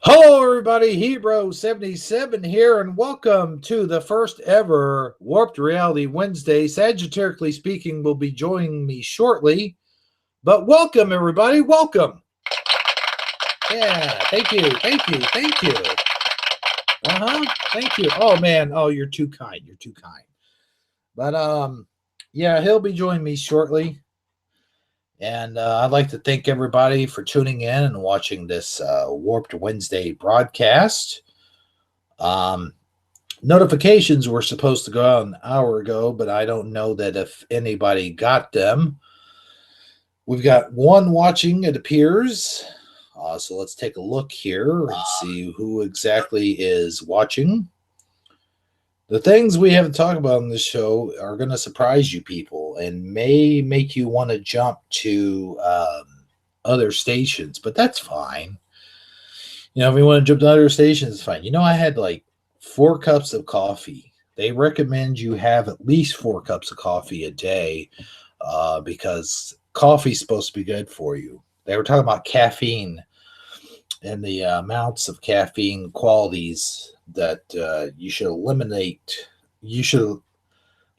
Hello, everybody. Hero77 here, and welcome to the first ever Warped Reality Wednesday. Sagiterically Speaking will be joining me shortly, but welcome, everybody. Welcome. Yeah, thank you. Thank you. Oh, man. Oh, you're too kind. But, yeah, he'll be joining me shortly. And I'd like to thank everybody for tuning in and watching this Warped Wednesday broadcast. Notifications were supposed to go out an hour ago, but I don't know that if anybody got them. We've got one watching, it appears. So let's take a look here and see who exactly is watching. The things we have to talk about on this show are going to surprise you people and may make you want to jump to other stations, but that's fine. You know, if you want to jump to other stations, it's fine. You know, I had like 4 cups of coffee. They recommend you have at least 4 cups of coffee a day because coffee's supposed to be good for you. They were talking about caffeine and the amounts of caffeine qualities that you should eliminate. You should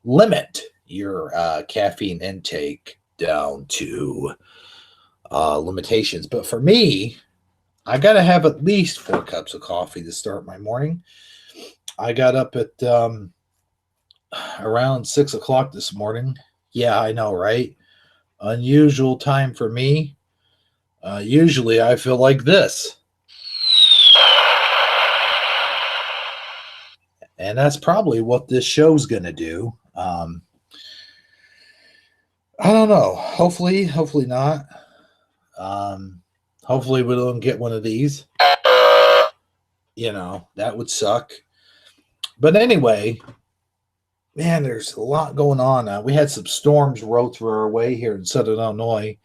limit your caffeine intake down to limitations. But for me, I got to have at least 4 cups of coffee to start my morning. I got up at around 6 o'clock this morning. Yeah, I know, right? Unusual time for me. Usually I feel like this. And that's probably what this show's going to do. I don't know. Hopefully not. Hopefully we don't get one of these. You know, that would suck. But anyway, man, there's a lot going on. We had some storms roll through our way here in Southern Illinois.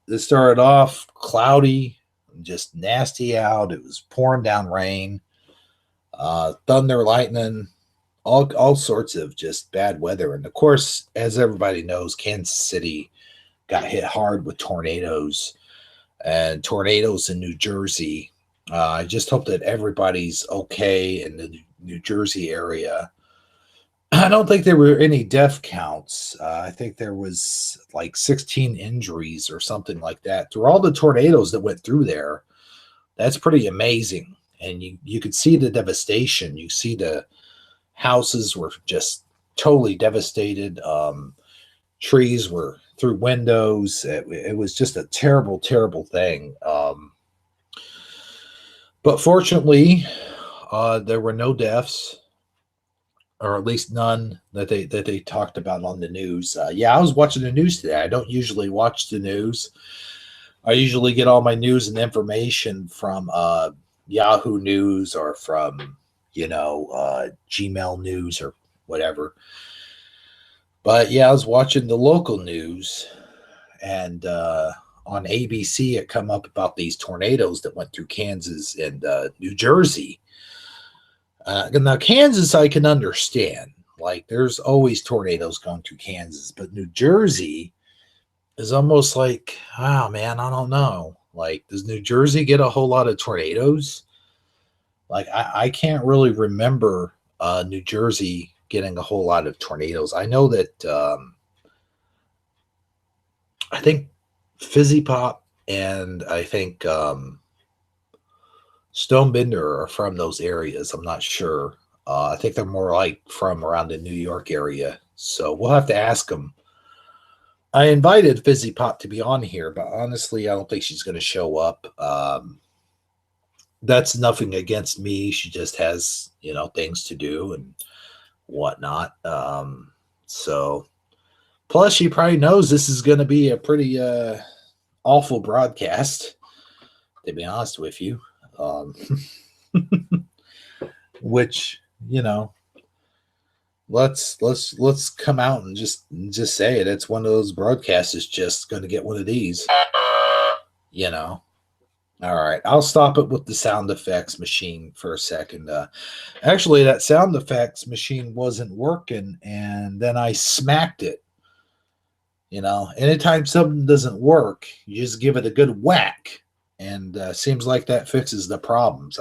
It started off cloudy, just nasty out. It was pouring down rain, thunder, lightning, all sorts of just bad weather. And of course, as everybody knows, Kansas City got hit hard with tornadoes and tornadoes in New Jersey. I just hope that everybody's okay in the New Jersey area. I don't think there were any death counts. I think there was like 16 injuries or something like that. Through all the tornadoes that went through there, that's pretty amazing. And you could see the devastation. You see the houses were just totally devastated. Trees were through windows. It was just a terrible, terrible thing. But fortunately, there were no deaths, or at least none that they talked about on the news. Yeah, I was watching the news today. I don't usually watch the news. I usually get all my news and information from Yahoo News or from Gmail News or whatever. But yeah, I was watching the local news, and on ABC it come up about these tornadoes that went through Kansas and New Jersey. Now, Kansas, I can understand. Like, there's always tornadoes going through Kansas, but New Jersey is almost like, oh, man, I don't know. Like, does New Jersey get a whole lot of tornadoes? Like, I can't really remember New Jersey getting a whole lot of tornadoes. I know that I think Fizzy Pop and I think Stonebender are from those areas. I'm not sure. I think they're more like from around the New York area. So we'll have to ask them. I invited Fizzy Pop to be on here, but honestly, I don't think she's going to show up. That's nothing against me. She just has, things to do and whatnot. So plus she probably knows this is going to be a pretty awful broadcast, to be honest with you. Which, let's come out and just say it. It's one of those broadcasts is just going to get one of these, All right, I'll stop it with the sound effects machine for a second. Actually, that sound effects machine wasn't working, and then I smacked it. Anytime something doesn't work, you just give it a good whack, and and seems like that fixes the problems.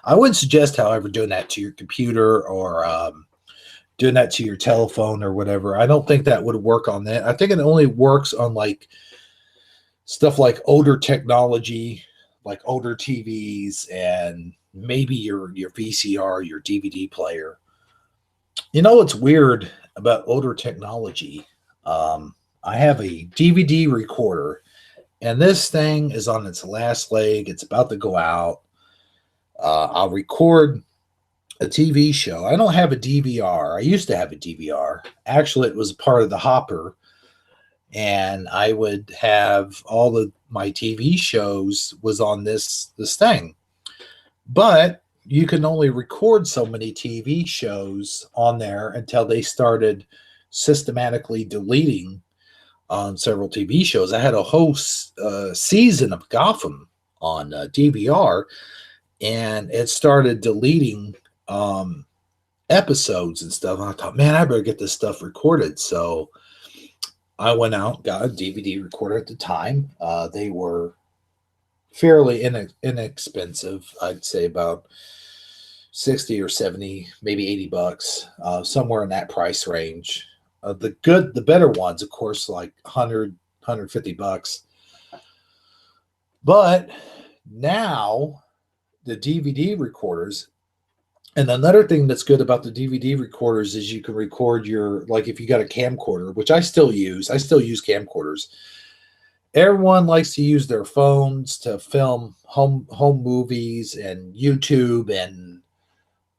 I wouldn't suggest, however, doing that to your computer or doing that to your telephone or whatever. I don't think that would work on that. I think it only works on like stuff like older technology, like older TVs, and maybe your VCR, your DVD player. You know what's weird about older technology? I have a DVD recorder, and this thing is on its last leg. It's about to go out. I'll record a TV show. I don't have a DVR. I used to have a DVR. Actually, it was part of the hopper, and I would have all of my TV shows was on this thing. But you can only record so many TV shows on there until they started systematically deleting on several TV shows. I had a whole season of Gotham on DVR, and it started deleting episodes and stuff. And I thought, man, I better get this stuff recorded. So I went out, got a DVD recorder at the time. They were fairly inexpensive. I'd say about 60 or 70, maybe $80, somewhere in that price range. The better ones, of course, like 100, $150. But now the DVD recorders, and another thing that's good about the DVD recorders is you can record your, like if you got a camcorder, which I still use camcorders. Everyone likes to use their phones to film home movies and YouTube and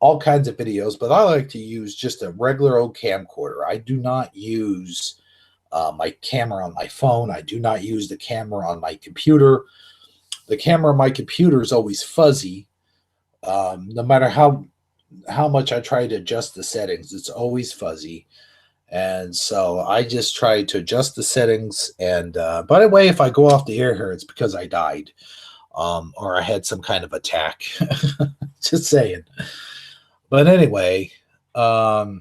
all kinds of videos, but I like to use just a regular old camcorder. I do not use my camera on my phone. I do not use the camera on my computer. The camera on my computer is always fuzzy. No matter how much I try to adjust the settings, it's always fuzzy. And so I just try to adjust the settings. And by the way, if I go off the air here, it's because I died or I had some kind of attack. Just saying. But anyway, where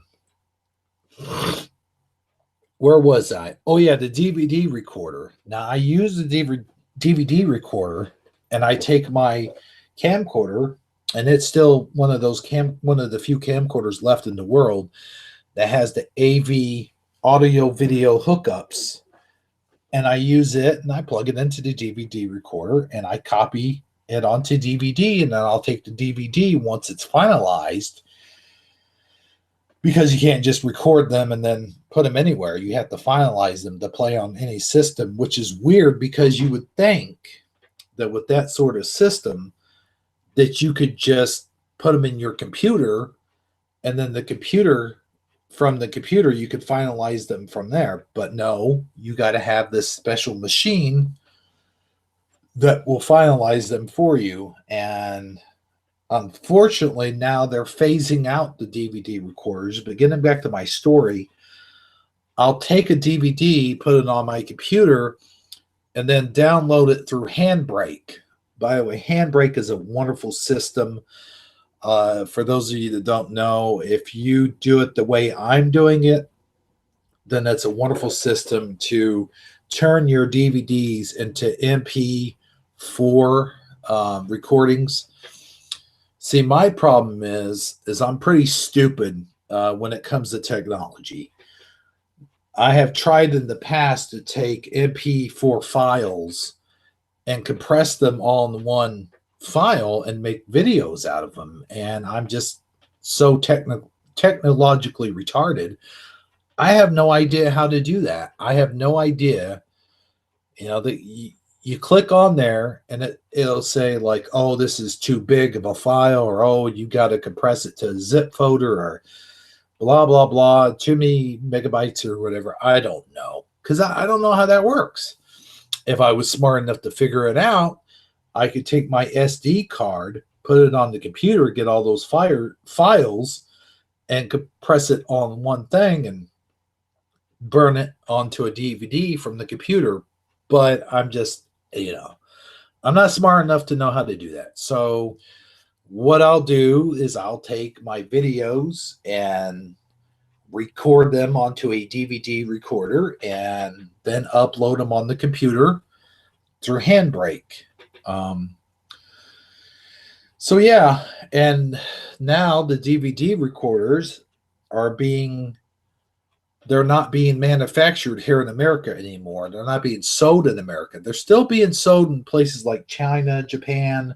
was I? Oh, yeah, the DVD recorder. Now, I use the DVD recorder, and I take my camcorder, and it's still one of the few camcorders left in the world that has the AV audio video hookups. And I use it, and I plug it into the DVD recorder, and I copy it onto DVD, and then I'll take the DVD once it's finalized, because you can't just record them and then put them anywhere. You have to finalize them to play on any system, which is weird because you would think that with that sort of system that you could just put them in your computer, and then from the computer you could finalize them from there. But no, you got to have this special machine that will finalize them for you. And unfortunately, now they're phasing out the DVD recorders. But getting back to my story, I'll take a DVD, put it on my computer, and then download it through Handbrake. By the way, Handbrake is a wonderful system. For those of you that don't know, if you do it the way I'm doing it, then that's a wonderful system to turn your DVDs into MP4 recordings. See, my problem is I'm pretty stupid when it comes to technology. I have tried in the past to take MP4 files and compress them all in one file and make videos out of them. And I'm just so technologically retarded. I have no idea how to do that. I have no idea. That you click on there and it'll say like, oh, this is too big of a file, or oh, you got to compress it to a zip folder, or blah, blah, blah, too many megabytes or whatever. I don't know, because I don't know how that works. If I was smart enough to figure it out, I could take my SD card, put it on the computer, get all those files, and compress it on one thing and burn it onto a DVD from the computer. But I'm just, I'm not smart enough to know how to do that. So what I'll do is I'll take my videos and record them onto a DVD recorder and then upload them on the computer through Handbrake. So yeah, and now the DVD recorders are being they're not being manufactured here in America anymore. They're not being sold in America. They're still being sold in places like China, Japan,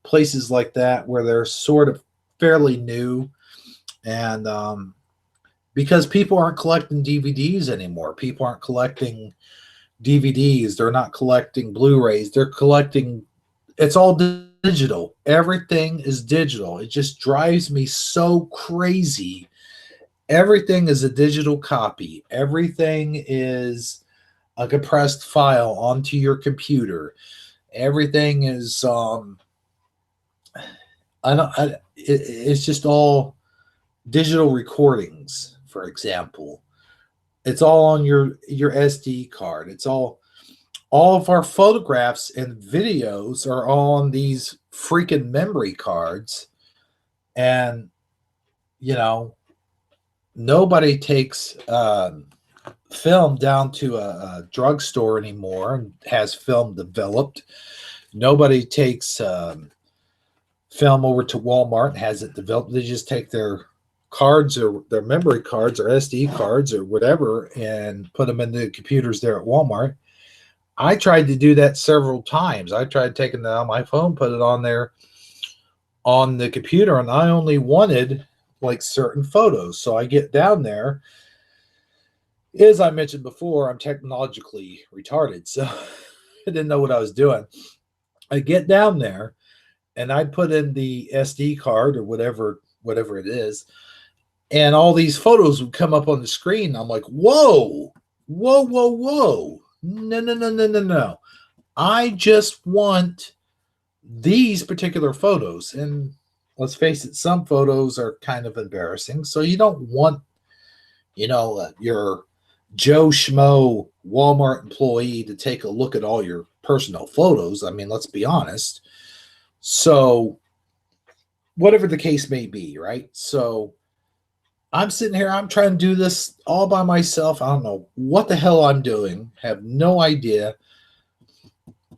places like that where they're sort of fairly new. And because people aren't collecting DVDs anymore, people aren't collecting DVDs, they're not collecting Blu-rays, they're collecting, it's all digital. Everything is digital. It just drives me so crazy. Everything is a digital copy. Everything is a compressed file onto your computer. Everything is it's just all digital recordings, for example. It's all on your SD card. It's all of our photographs and videos are on these freaking memory cards. And you know, nobody takes film down to a drugstore anymore and has film developed. Nobody takes film over to Walmart and has it developed. They just take their cards or their memory cards or SD cards or whatever and put them in the computers there at Walmart. I tried to do that several times. I tried taking it on my phone, put it on there on the computer, and I only wanted like certain photos. So I get down there. As I mentioned before, I'm technologically retarded, so I didn't know what I was doing. I get down there and I put in the SD card or whatever it is, and all these photos would come up on the screen. I'm like, whoa, whoa, whoa, whoa. No, no, no, no, no, no. I just want these particular photos. And let's face it, some photos are kind of embarrassing. So you don't want, your Joe Schmo Walmart employee to take a look at all your personal photos. I mean, let's be honest. So, whatever the case may be, right? So, I'm sitting here, I'm trying to do this all by myself. I don't know what the hell I'm doing, have no idea.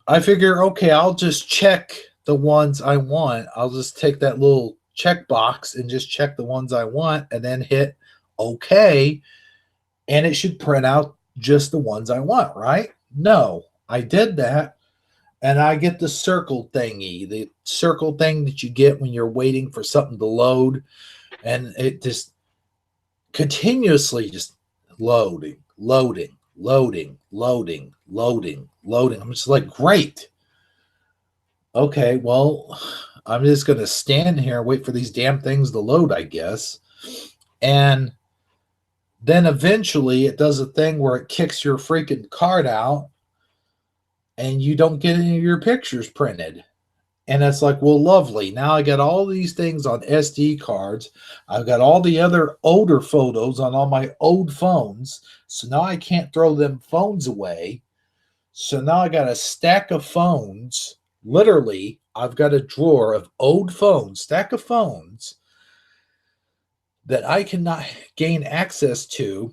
I figure, okay, I'll just check the ones I want. I'll just take that little check box and just check the ones I want and then hit okay. And it should print out just the ones I want, right? No, I did that. And I get the circle thingy, the circle thing that you get when you're waiting for something to load. And it just continuously just loading, loading, loading, loading, loading, loading. I'm just like, great. Okay, well, I'm just going to stand here and wait for these damn things to load, I guess. And then eventually it does a thing where it kicks your freaking card out and you don't get any of your pictures printed. And it's like, well, lovely. Now I got all these things on SD cards. I've got all the other older photos on all my old phones. So now I can't throw them phones away. So now I got a stack of phones. Literally, I've got a drawer of old phones, stack of phones that I cannot gain access to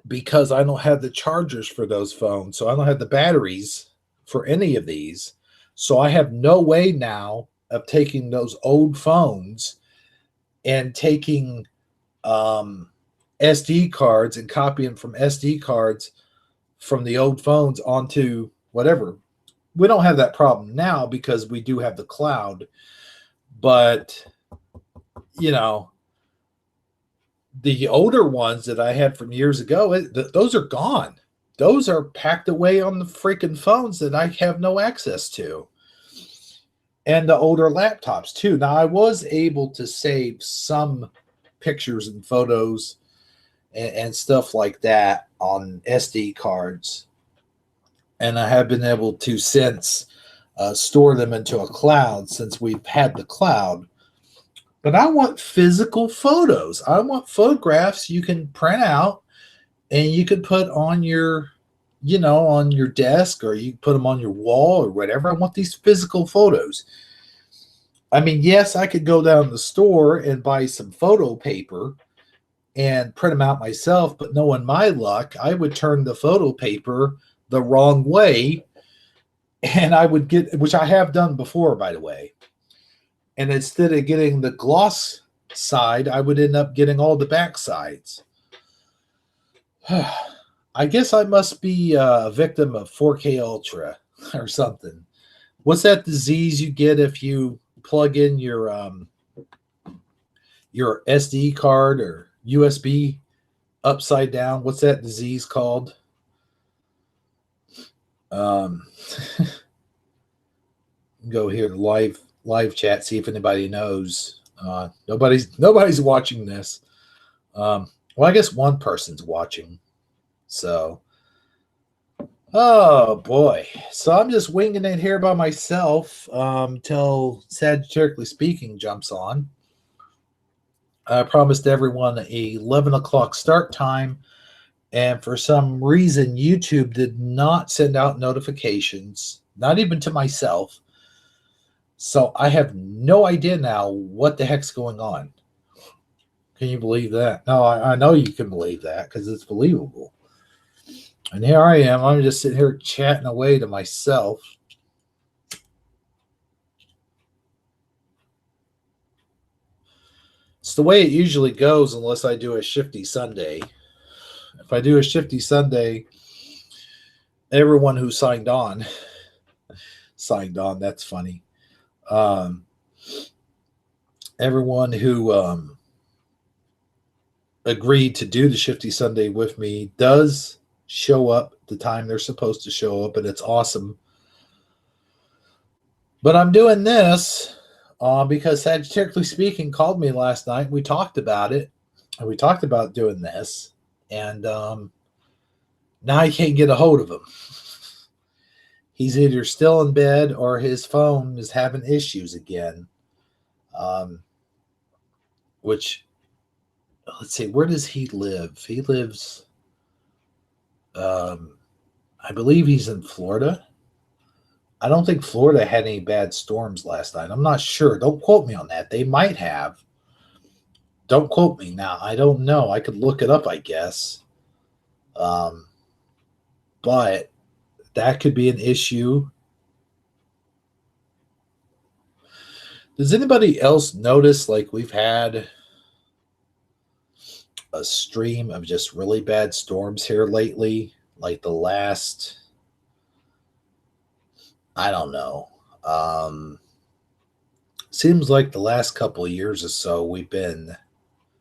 because I don't have the chargers for those phones. So I don't have the batteries for any of these. So I have no way now of taking those old phones and taking SD cards and copying from SD cards from the old phones onto whatever. We don't have that problem now because we do have the cloud. But, the older ones that I had from years ago, those are gone. Those are packed away on the freaking phones that I have no access to. And the older laptops, too. Now, I was able to save some pictures and photos and stuff like that on SD cards. And I have been able to since store them into a cloud since we've had the cloud. But I want physical photos. I want photographs you can print out and you could put on your, on your desk, or you put them on your wall or whatever. I want these physical photos. I mean, yes, I could go down to the store and buy some photo paper and print them out myself, but knowing my luck, I would turn the photo paper the wrong way and I would get, which I have done before, by the way. And instead of getting the gloss side, I would end up getting all the back sides. I guess I must be a victim of 4K Ultra or something. What's that disease you get if you plug in your SD card or USB upside down? What's that disease called? Um, go here to live chat, see if anybody knows. Nobody's watching this. Well, I guess one person's watching. So, oh boy. So I'm just winging it here by myself till Sagiterically Speaking jumps on. I promised everyone a 11 o'clock start time, and for some reason, YouTube did not send out notifications, not even to myself. So I have no idea now what the heck's going on. Can you believe that? No, I know you can believe that because it's believable. And here I am. I'm just sitting here chatting away to myself. It's the way it usually goes unless I do a shifty Sunday. If I do a shifty Sunday, everyone who signed on, that's funny. Everyone who agreed to do the shifty Sunday with me does show up the time they're supposed to show up, and it's awesome. But I'm doing this because Sagiterically Speaking called me last night. We talked about it, and we talked about doing this, and now I can't get a hold of him. He's either still in bed or his phone is having issues again. Which, let's see, where does he live? He lives, I believe he's in Florida. I don't think Florida had any bad storms last night. I'm not sure. Don't quote me on that. They might have. Don't quote me now. I don't know. I could look it up, I guess. But that could be an issue. Does anybody else notice like we've had a stream of just really bad storms here lately? Like the last, I don't know. Seems like the last couple of years or so we've been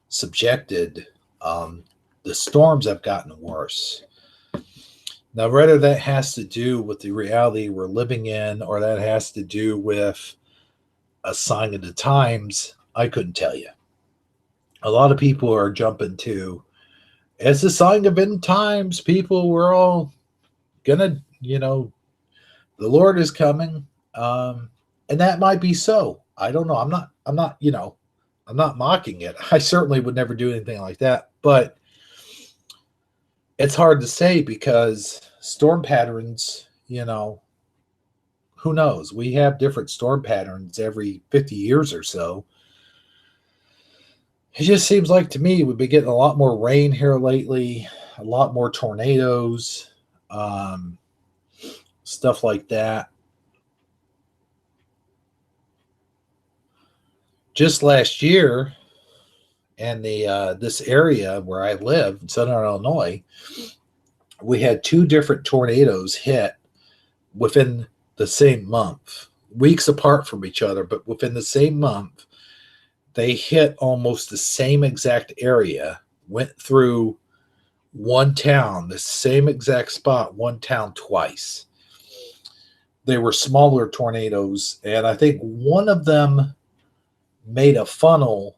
subjected. The storms have gotten worse. Now, whether that has to do with the reality we're living in or that has to do with a sign of the times, I couldn't tell you. A lot of people are jumping to, it's a sign of end times. People, we're all gonna, the Lord is coming. And that might be so. I don't know. I'm not mocking it. I certainly would never do anything like that. But it's hard to say because storm patterns, who knows? We have different storm patterns every 50 years or so. It just seems like to me we've been getting a lot more rain here lately, a lot more tornadoes, stuff like that. Just last year, in this area where I live in Southern Illinois, we had 2 different tornadoes hit within the same month, weeks apart from each other, but within the same month. They hit almost the same exact area, went through one town, the same exact spot, one town twice. They were smaller tornadoes, and I think one of them made a funnel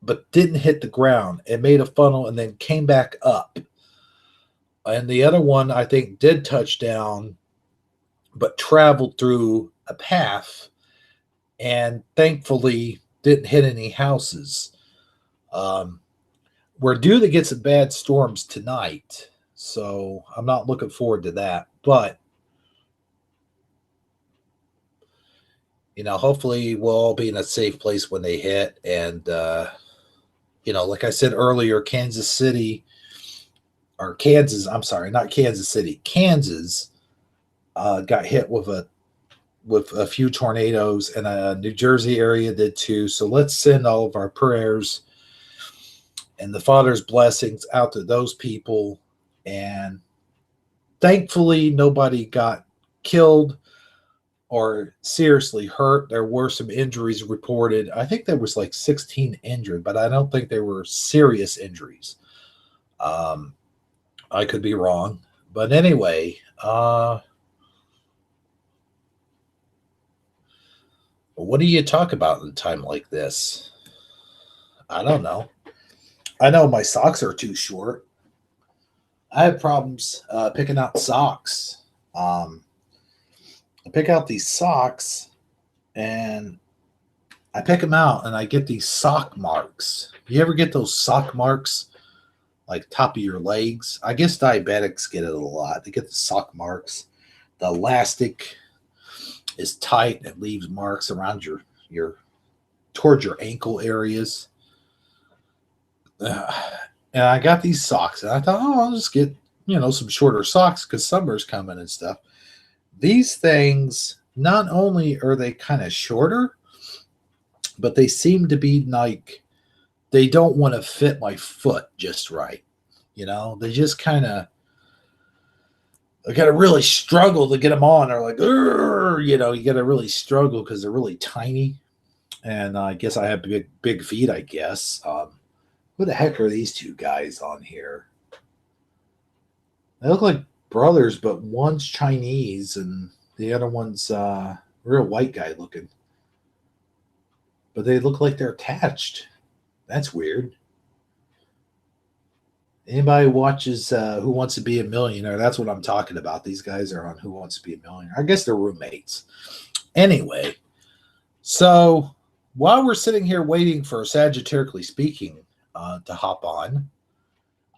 but didn't hit the ground. It made a funnel and then came back up. And the other one, I think, did touch down but traveled through a path and thankfully didn't hit any houses. We're due to get some bad storms tonight, so I'm not looking forward to that. But, hopefully we'll all be in a safe place when they hit. And, like I said earlier, Kansas, I'm sorry, not Kansas City, Kansas got hit with a with a few tornadoes, and a New Jersey area did too. So let's send all of our prayers and the Father's blessings out to those people. And thankfully, nobody got killed or seriously hurt. There were some injuries reported. I think there was like 16 injured, but I don't think they were serious injuries. I could be wrong. But anyway, what do you talk about in a time like this? I don't know. I know my socks are too short. I have problems picking out socks. I pick out these socks and I pick them out and I get these sock marks. You ever get those sock marks like top of your legs? I guess diabetics get it a lot. They get the sock marks. The elastic is tight and it leaves marks around your towards your ankle areas. And I got these socks and I thought, oh, I'll just get, some shorter socks because summer's coming and stuff. These things, not only are they kind of shorter, but they seem to be like they don't want to fit my foot just right. They just kind of, I got to really struggle to get them on. They're like, you got to really struggle because they're really tiny. And I guess I have big feet, I guess. Who the heck are these two guys on here? They look like brothers, but one's Chinese and the other one's real white guy looking. But they look like they're attached. That's weird. Anybody watches Who Wants to Be a Millionaire? That's what I'm talking about. These guys are on Who Wants to Be a Millionaire. I guess they're roommates. Anyway, so while we're sitting here waiting for Sagiterically Speaking to hop on,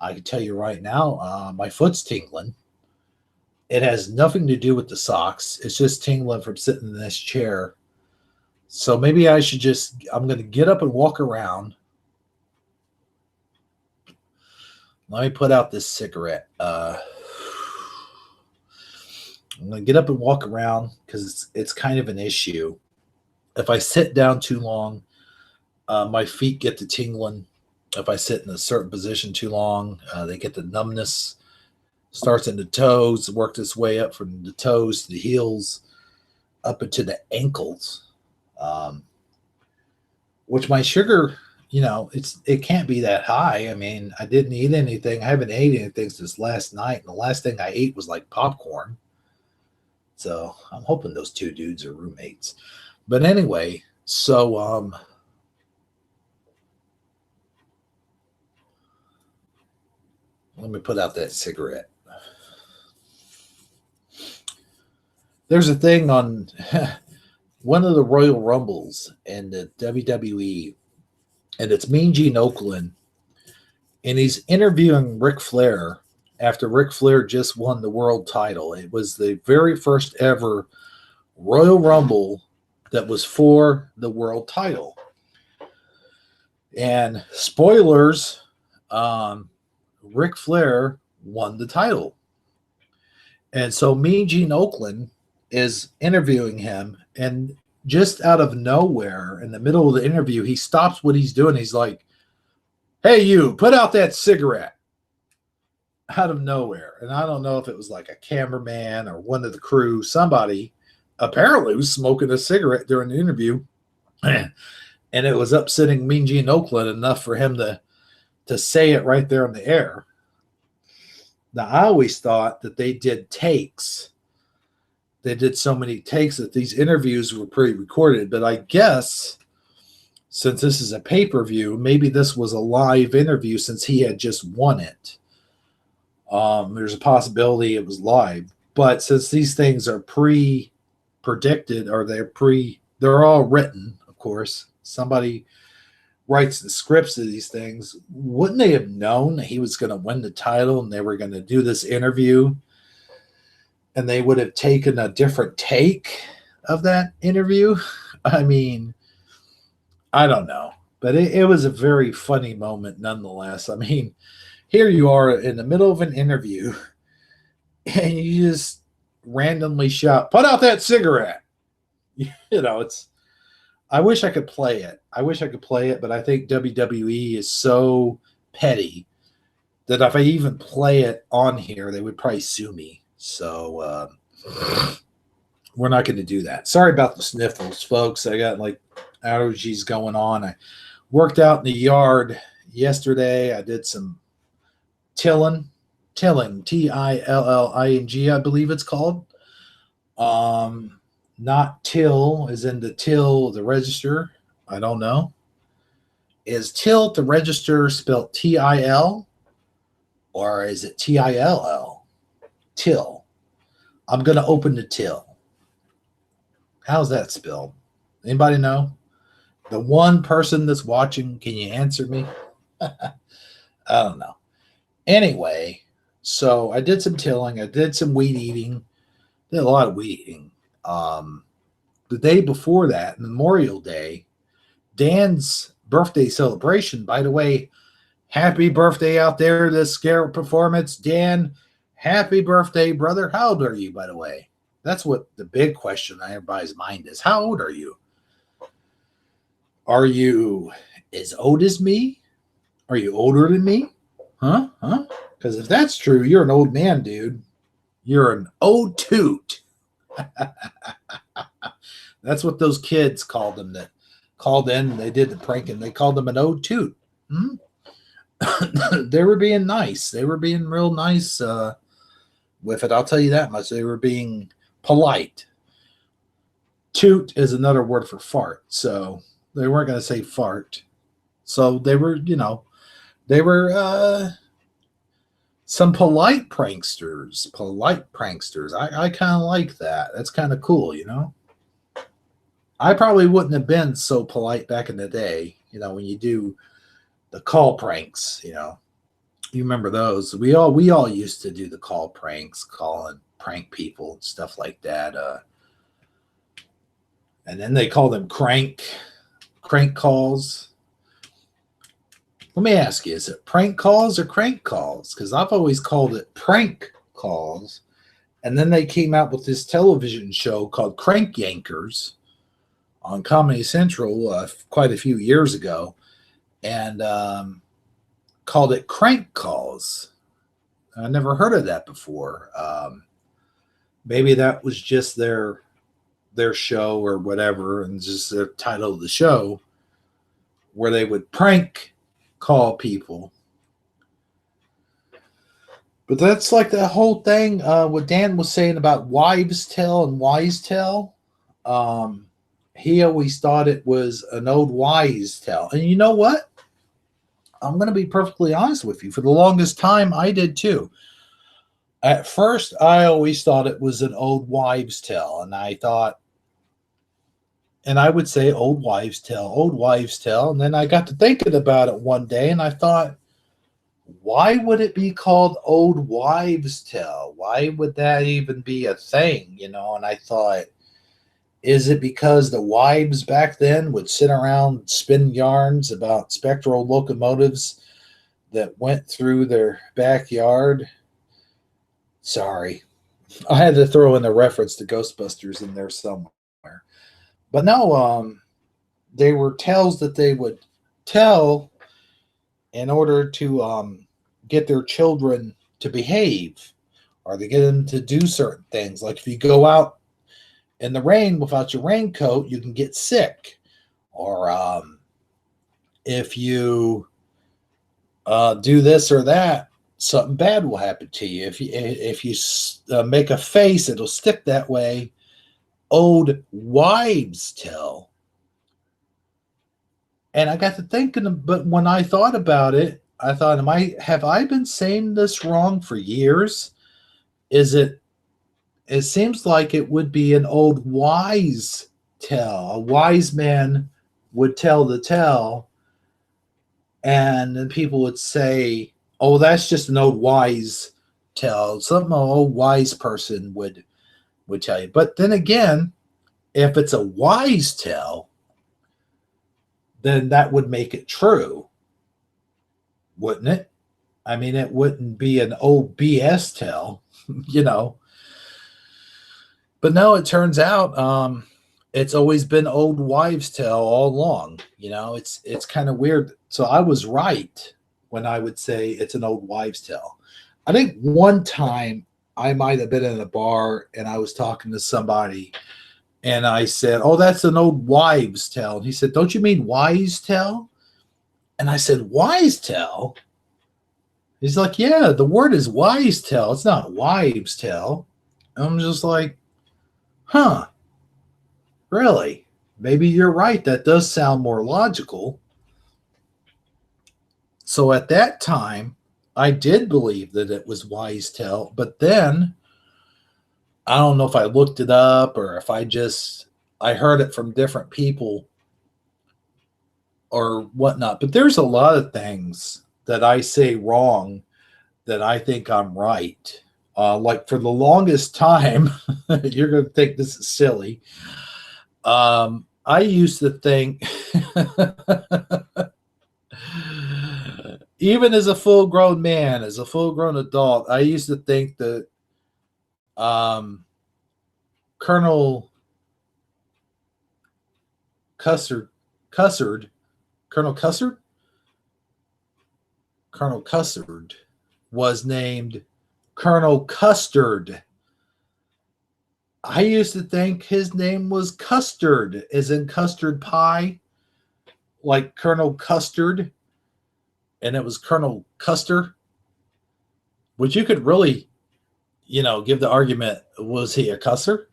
I can tell you right now, my foot's tingling. It has nothing to do with the socks. It's just tingling from sitting in this chair. So maybe I should I'm going to get up and walk around. Let me put out this cigarette. I'm going to get up and walk around because it's kind of an issue. If I sit down too long, my feet get to tingling. If I sit in a certain position too long, they get the numbness. Starts in the toes, worked its way up from the toes to the heels, up into the ankles. Which my sugar, it can't be that high. I mean, I didn't eat anything. I haven't ate anything since last night. And the last thing I ate was like popcorn. So I'm hoping those two dudes are roommates. But anyway, so let me put out that cigarette. There's a thing on one of the Royal Rumbles in the WWE, and it's Mean Gene Okerlund, and he's interviewing Ric Flair after Ric Flair just won the world title. It was the very first ever Royal Rumble that was for the world title. And spoilers, Ric Flair won the title. And so Mean Gene Okerlund is interviewing him, and just out of nowhere, in the middle of the interview, he stops what he's doing. He's like, "Hey, you, put out that cigarette." Out of nowhere. And I don't know if it was like a cameraman or one of the crew, somebody apparently was smoking a cigarette during the interview. And it was upsetting Mean Gene Okerlund enough for him to say it right there on the air. Now, I always thought that they did takes. They did so many takes that these interviews were pre-recorded. But I guess since this is a pay-per-view, maybe this was a live interview since he had just won it. There's a possibility it was live. But since these things are pre-predicted, or they're all written, of course. Somebody writes the scripts of these things. Wouldn't they have known that he was going to win the title and they were going to do this interview? And they would have taken a different take of that interview? I mean, I don't know. But it was a very funny moment nonetheless. I mean, here you are in the middle of an interview and you just randomly shout, "Put out that cigarette." It's. I wish I could play it. But I think WWE is so petty that if I even play it on here, they would probably sue me. So we're not going to do that. Sorry about the sniffles, folks. I got like allergies going on. I worked out in the yard yesterday. I did some tilling, Tilling, I believe it's called. Not till is in the till, the register. I don't know. Is till the register spelled TIL or is it TILL? Till. I'm going to open the till. How's that spelled? Anybody know? The one person that's watching, can you answer me? I don't know. Anyway, so I did some tilling. I did some weed eating. Did a lot of weed eating. The day before that, Memorial Day, Dan's birthday celebration. By the way, happy birthday out there, this scare performance. Dan, happy birthday, brother. How old are you, by the way? That's what the big question on everybody's mind is. How old are you? Are you as old as me? Are you older than me? Huh? Because if that's true, you're an old man, dude. You're an old toot. That's what those kids called them that called in and they did the prank and they called them an old toot. They were being nice. They were being real nice with it. I'll tell you that much. They were being polite. Toot is another word for fart. So they weren't going to say fart. So they were, they were some polite pranksters. I kind of like that. That's kind of cool, I probably wouldn't have been so polite back in the day, when you do the call pranks, you remember those. We all used to do the call pranks, call and prank people and stuff like that. And then they call them crank calls. Let me ask you, is it prank calls or crank calls? Because I've always called it prank calls. And then they came out with this television show called Crank Yankers on Comedy Central quite a few years ago, and called it crank calls. I never heard of that before. Maybe that was just their show or whatever, and just the title of the show, where they would prank call people. But that's like the whole thing. What Dan was saying about wives' tale and wise tale. He always thought it was an old wise tale. And you know what? I'm going to be perfectly honest with you. For the longest time, I did too. At first, I always thought it was an old wives' tale. And I would say old wives' tale. And then I got to thinking about it one day and I thought, why would it be called old wives' tale? Why would that even be a thing? And I thought, is it because the wives back then would sit around spin yarns about spectral locomotives that went through their backyard? Sorry. I had to throw in a reference to Ghostbusters in there somewhere. But no, they were tales that they would tell in order to get their children to behave or to get them to do certain things. Like if you go out in the rain without your raincoat, you can get sick. Or if you do this or that, something bad will happen to you. If you make a face, it'll stick that way. Old wives' tale. And I got to thinking, but when I thought about it, I thought, have I been saying this wrong for years? It seems like it would be an old wise tale. A wise man would tell the tale, and then people would say, oh, that's just an old wise tale. Something an old wise person would tell you. But then again, if it's a wise tale, then that would make it true, wouldn't it? I mean, it wouldn't be an old BS tale, But no, it turns out it's always been old wives' tale all along. It's kind of weird. So I was right when I would say it's an old wives' tale. I think one time I might have been in a bar and I was talking to somebody and I said, "Oh, that's an old wives' tale." And he said, "Don't you mean wise tale?" And I said, "Wise tale?" He's like, "Yeah, the word is wise tale. It's not wives' tale." And I'm just like, "Huh, really? Maybe you're right. That does sound more logical." So at that time, I did believe that it was wise tale, but then I don't know if I looked it up or if I heard it from different people or whatnot. But there's a lot of things that I say wrong that I think I'm right. Like for the longest time, you're going to think this is silly. I used to think, even as a full grown man, as a full grown adult, I used to think that um, Colonel Cussard, Cussard, Colonel Cussard, Colonel Cussard was named Colonel Custard. I used to think his name was Custard, as in custard pie, like Colonel Custard, and it was Colonel Custer, which you could really, give the argument, was he a cusser?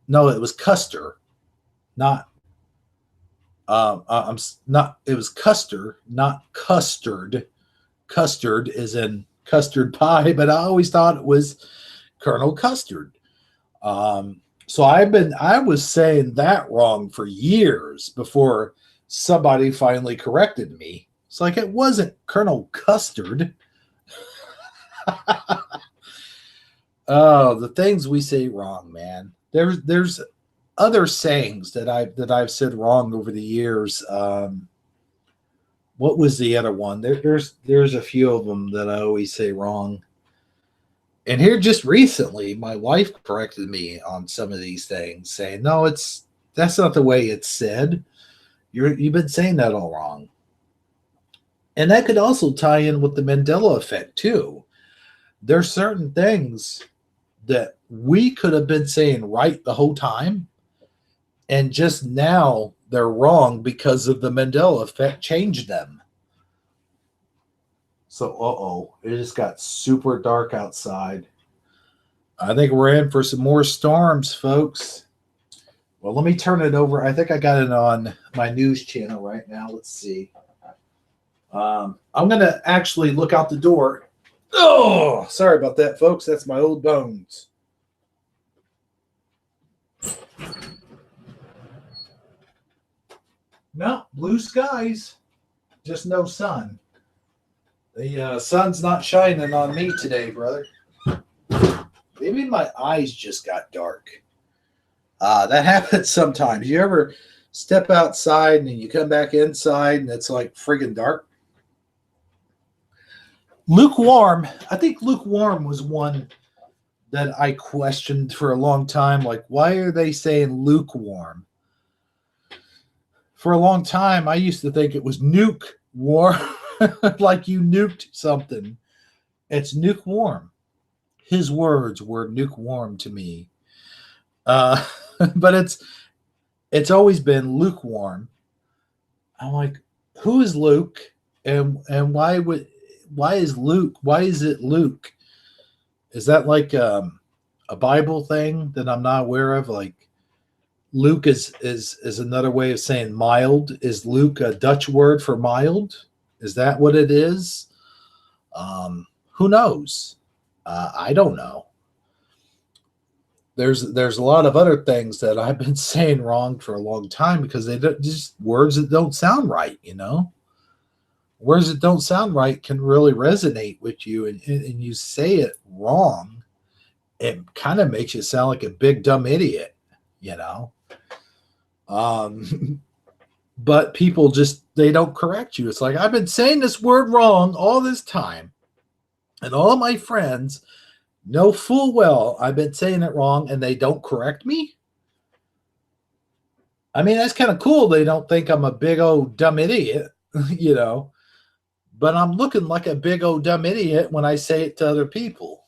No, it was Custer, not, I'm not, it was Custer, not Custard. Custard is in custard pie, but I always thought it was Colonel Custard. So I was saying that wrong for years before somebody finally corrected me. It's like it wasn't Colonel Custard. Oh, the things we say wrong, man. There's other sayings that I've said wrong over the years. What was the other one? There's a few of them that I always say wrong. And here just recently, my wife corrected me on some of these things, saying, "No, that's not the way it's said. You've been saying that all wrong." And that could also tie in with the Mandela effect too. There's certain things that we could have been saying right the whole time, and just now they're wrong because of the Mandela effect changed them. So, it just got super dark outside. I think we're in for some more storms, folks. Well, let me turn it over. I think I got it on my news channel right now. Let's see. I'm going to actually look out the door. Oh, sorry about that, folks. That's my old bones. No, blue skies, just no sun. The sun's not shining on me today, brother. Maybe my eyes just got dark. That happens sometimes. You ever step outside and you come back inside and it's like friggin' dark? Lukewarm. I think lukewarm was one that I questioned for a long time. Like, why are they saying lukewarm? For a long time, I used to think it was nuke warm, like you nuked something. It's nuke warm. His words were nuke warm to me. But it's always been lukewarm. I'm like, who is Luke, and why is Luke? Why is it Luke? Is that like a Bible thing that I'm not aware of? Like Luke is another way of saying mild. Is Luke a Dutch word for mild? Is that what it is? Who knows? I don't know. There's a lot of other things that I've been saying wrong for a long time because they don't, just words that don't sound right. Words that don't sound right can really resonate with you, and you say it wrong. It kind of makes you sound like a big dumb idiot. you know. But people just, they don't correct you. It's like, I've been saying this word wrong all this time, and all of my friends know full well I've been saying it wrong, and they don't correct me. I mean, that's kind of cool. They don't think I'm a big old dumb idiot, you know, but I'm looking like a big old dumb idiot when I say it to other people,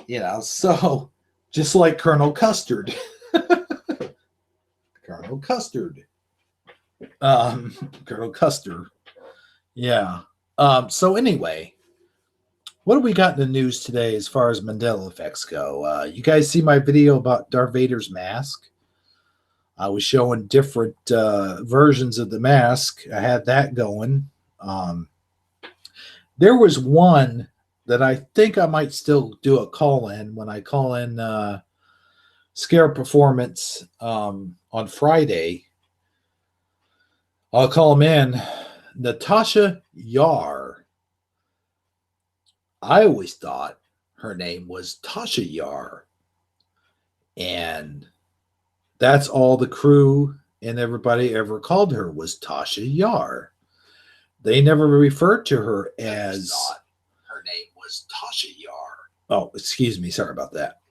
you know. So just like Colonel Custard, Colonel Custard, um, Colonel Custer, yeah. So anyway, what do we got in the news today as far as Mandela effects go? You guys see my video about Darth Vader's mask? I was showing different versions of the mask. I had that going. Um, there was one that I think I might still do a call in when I call in Scare Performance on Friday. I'll call him in. Natasha Yar. I always thought her name was Tasha Yar. And that's all the crew and everybody ever called her was Tasha Yar. They never referred to her as her name was Tasha Yar. Oh, excuse me. Sorry about that.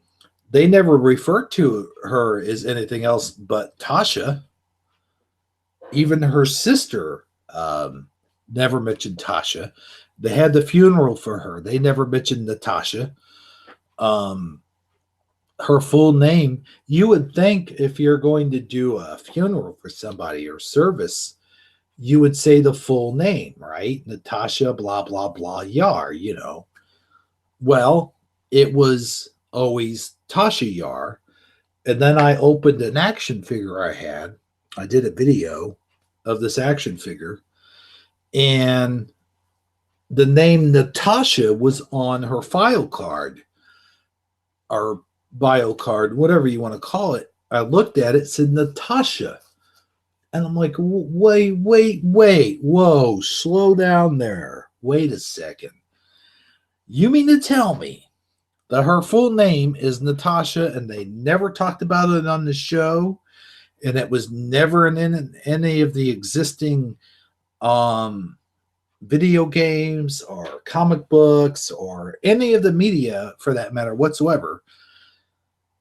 They never referred to her as anything else but Tasha. Even her sister never mentioned Tasha. They had the funeral for her. They never mentioned Natasha. Her full name, you would think if you're going to do a funeral for somebody or service, you would say the full name, right? Natasha, blah, blah, blah, Yar, you know. Well, it was always Tasha Yar. And then I opened an action figure I had. I did a video of this action figure. And the name Natasha was on her file card or bio card, whatever you want to call it. I looked at it, said Natasha. And I'm like, wait, whoa, slow down there. Wait a second. You mean to tell me that her full name is Natasha and they never talked about it on the show and it was never in any of the existing video games or comic books or any of the media for that matter whatsoever?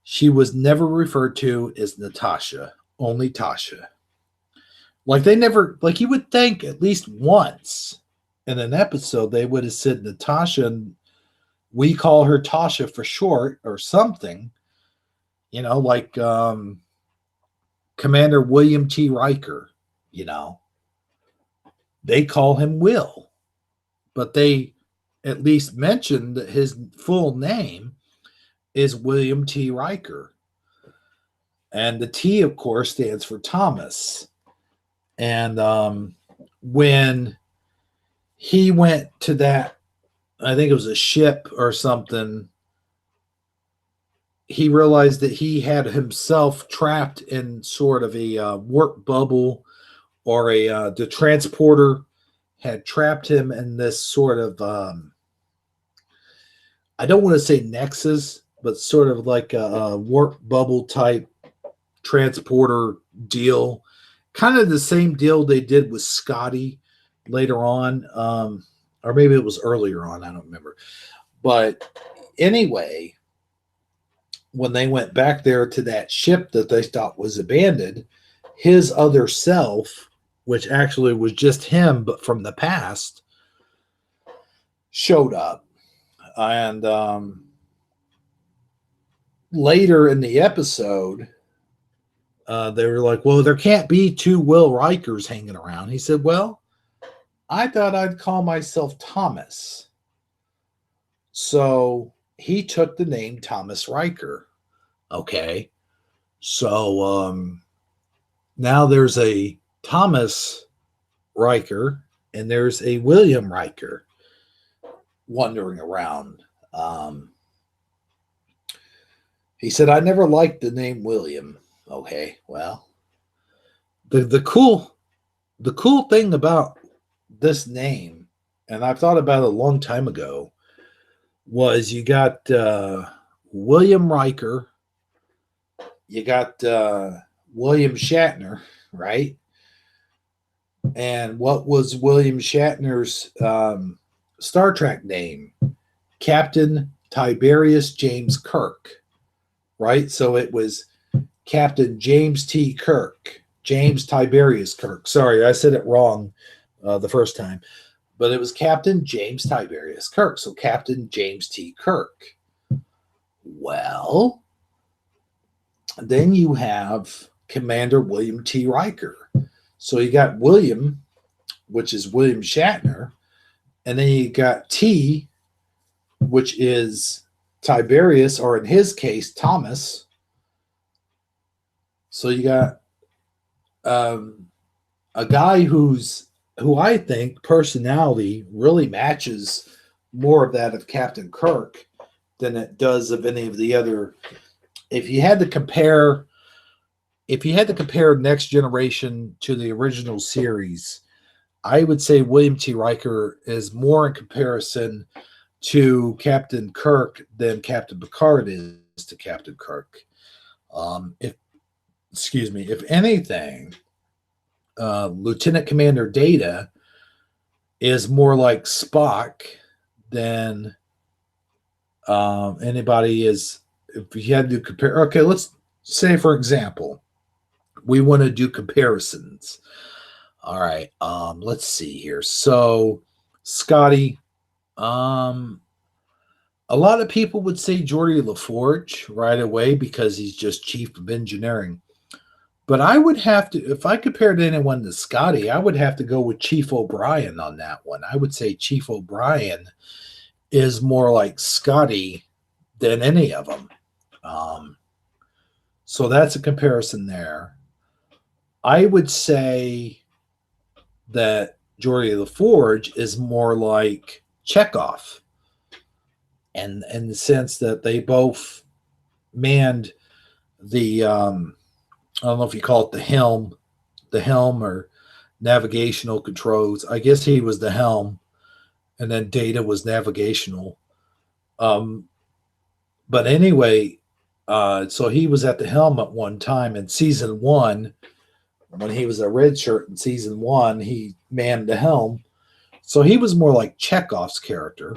She was never referred to as Natasha, only Tasha. Like they never, like you would think at least once in an episode they would have said Natasha and we call her Tasha for short or something, you know, like Commander William T. Riker, you know, they call him Will, but they at least mentioned that his full name is William T. Riker. And the T, of course, stands for Thomas. And when he went to that, I think it was a ship or something, he realized that he had himself trapped in sort of a warp bubble, or the transporter had trapped him in this sort of, I don't want to say nexus, but sort of like a warp bubble type transporter deal. Kind of the same deal they did with Scotty later on, or maybe it was earlier on. I don't remember. But anyway, when they went back there to that ship that they thought was abandoned, his other self, which actually was just him, but from the past, showed up. And later in the episode, they were like, well, there can't be two Will Rikers hanging around. He said, well, I thought I'd call myself Thomas. So he took the name Thomas Riker. Okay. So now there's a Thomas Riker and there's a William Riker wandering around. He said, I never liked the name William. Okay, well, the cool thing about this name, and I've thought about it a long time ago, was you got William Riker, you got William Shatner, right? And what was William Shatner's Star Trek name? Captain Tiberius James Kirk, right? So it was Captain James T. Kirk. James Tiberius Kirk. Sorry, I said it wrong the first time. But it was Captain James Tiberius Kirk. So Captain James T. Kirk. Well, then you have Commander William T. Riker. So you got William, which is William Shatner, and then you got T, which is Tiberius, or in his case, Thomas. So you got a guy who I think personality really matches more of that of Captain Kirk than it does of any of the other. If you had to compare Next Generation to the original series, I would say William T. Riker is more in comparison to Captain Kirk than Captain Picard is to Captain Kirk. If anything, Lieutenant Commander Data is more like Spock than anybody is. If you had to compare, okay, let's say, for example, we want to do comparisons. All right, let's see here. So, Scotty, a lot of people would say Geordi LaForge right away because he's just chief of engineering. But I would have to, if I compared anyone to Scotty, I would have to go with Chief O'Brien on that one. I would say Chief O'Brien is more like Scotty than any of them. So that's a comparison there. I would say that Geordi LaForge is more like Chekhov, and in the sense that they both manned the I don't know if you call it the helm or navigational controls. I guess he was the helm, and then Data was navigational. But anyway, so he was at the helm at one time in season 1. When he was a red shirt in season 1, he manned the helm. So he was more like Chekhov's character.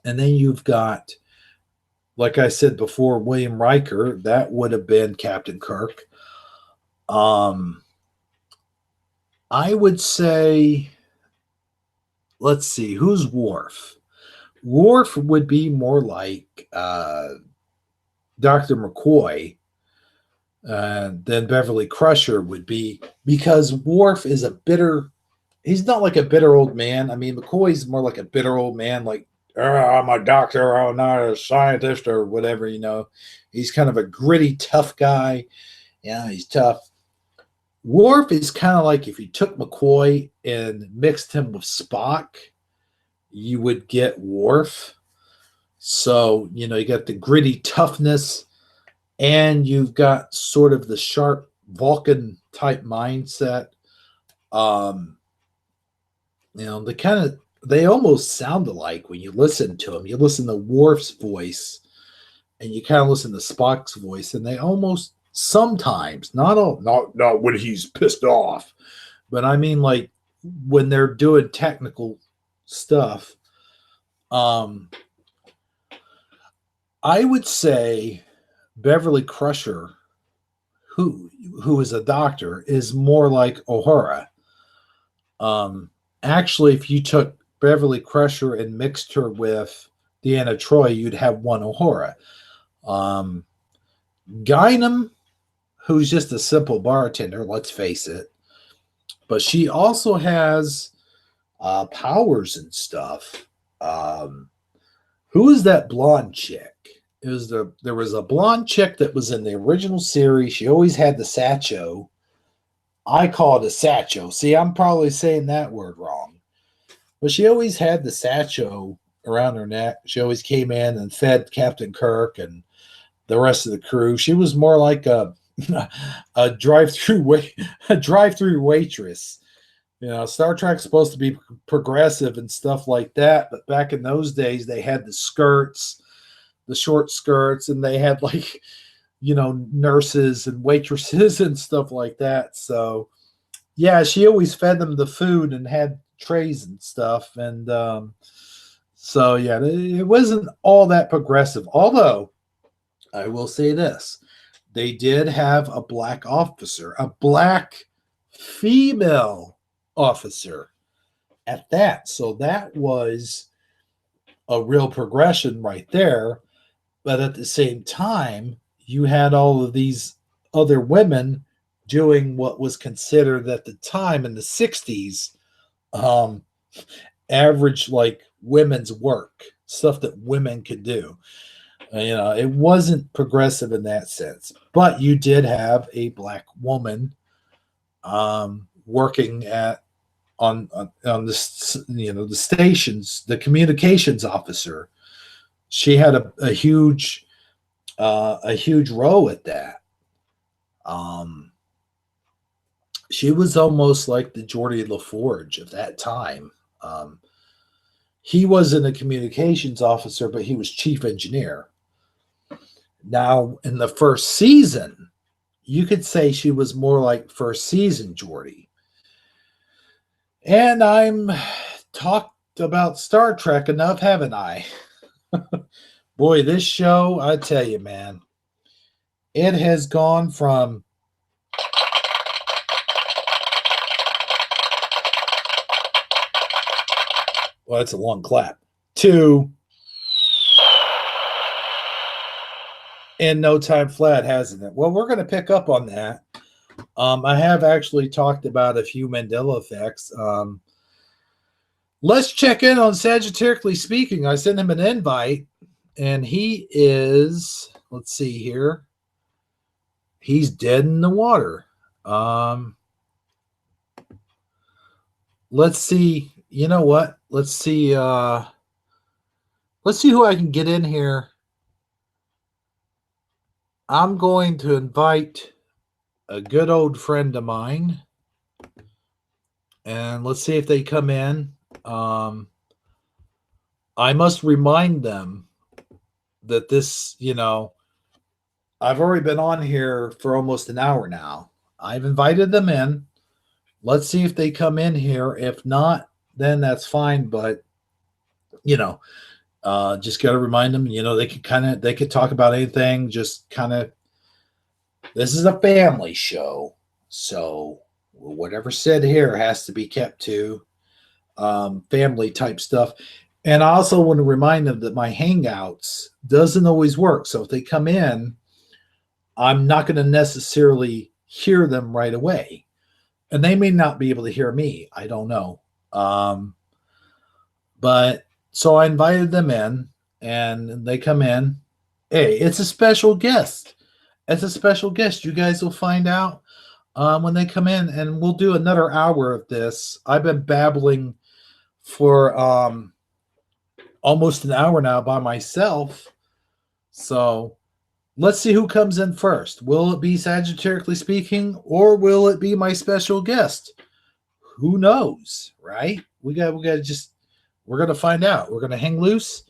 And then you've got, like I said before, William Riker. That would have been Captain Kirk. I would say, let's see, who's Worf? Worf would be more like Dr. McCoy than Beverly Crusher would be, because Worf is he's not like a bitter old man. I mean, McCoy's more like a bitter old man, like, I'm a doctor, I'm not a scientist or whatever, He's kind of a gritty, tough guy. Yeah, he's tough. Worf is kind of like if you took McCoy and mixed him with Spock, you would get Worf. So, you got the gritty toughness, and you've got sort of the sharp Vulcan type mindset. They almost sound alike when you listen to them. You listen to Worf's voice and you kind of listen to Spock's voice, and they almost sometimes, not when he's pissed off, but I mean like when they're doing technical stuff. I would say Beverly Crusher, who is a doctor, is more like O'Hara. Actually, if you took Beverly Crusher and mixed her with Deanna Troi, you'd have one O'Hara. Guinan, who's just a simple bartender, let's face it, but she also has powers and stuff. Who is that blonde chick? There was a blonde chick that was in the original series. She always had the satchel. I call it a satchel. See, I'm probably saying that word wrong. But she always had the satchel around her neck. She always came in and fed Captain Kirk and the rest of the crew. She was more like a drive-through waitress. Star Trek's supposed to be progressive and stuff like that, but back in those days, they had the skirts, the short skirts, and they had like, nurses and waitresses and stuff like that. So, yeah, she always fed them the food and had trays and stuff. And so, yeah, it wasn't all that progressive. Although, I will say this, they did have a black officer, a black female officer at that. So that was a real progression right there. But at the same time, you had all of these other women doing what was considered at the time in the 60s um, average, like women's work, stuff that women could do. It wasn't progressive in that sense, but you did have a black woman working on the the stations, the communications officer. She had a huge role at that. She was almost like the Geordie LaForge of that time. He wasn't a communications officer, but he was chief engineer. Now, in the first season, you could say she was more like first season Geordie. And I'm talked about Star Trek enough, haven't I? Boy, this show, I tell you, man, it has gone from well, that's a long clap, to in no time flat, hasn't it? Well, we're going to pick up on that. I have actually talked about a few Mandela effects. Let's check in on Sagiterically Speaking. I sent him an invite, and he is, let's see here, he's dead in the water. Let's see. You know what? Let's see who I can get in here. I'm going to invite a good old friend of mine, and let's see if they come in. I must remind them that this, I've already been on here for almost an hour now. I've invited them in. Let's see if they come in here. If not, then that's fine. But, just got to remind them, they could talk about anything. Just kind of, this is a family show. So whatever said here has to be kept to family type stuff. And I also want to remind them that my Hangouts doesn't always work. So if they come in, I'm not going to necessarily hear them right away. And they may not be able to hear me. I don't know. But so I invited them in, and they come in. Hey, it's a special guest. It's a special guest. You guys will find out when they come in, and we'll do another hour of this. I've been babbling for almost an hour now by myself. So let's see who comes in first. Will it be Sagittarically Speaking, or will it be my special guest? Who knows, right? We're gonna find out. We're gonna hang loose.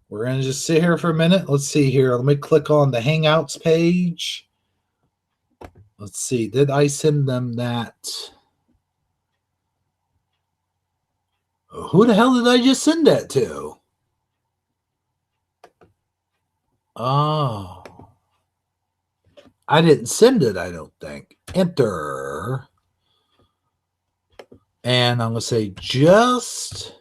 We're gonna just sit here for a minute. Let's see here. Let me click on the Hangouts page. Let's see. Did I send them that? Who the hell did I just send that to? Oh. I didn't send it, I don't think. Enter. And I'm going to say just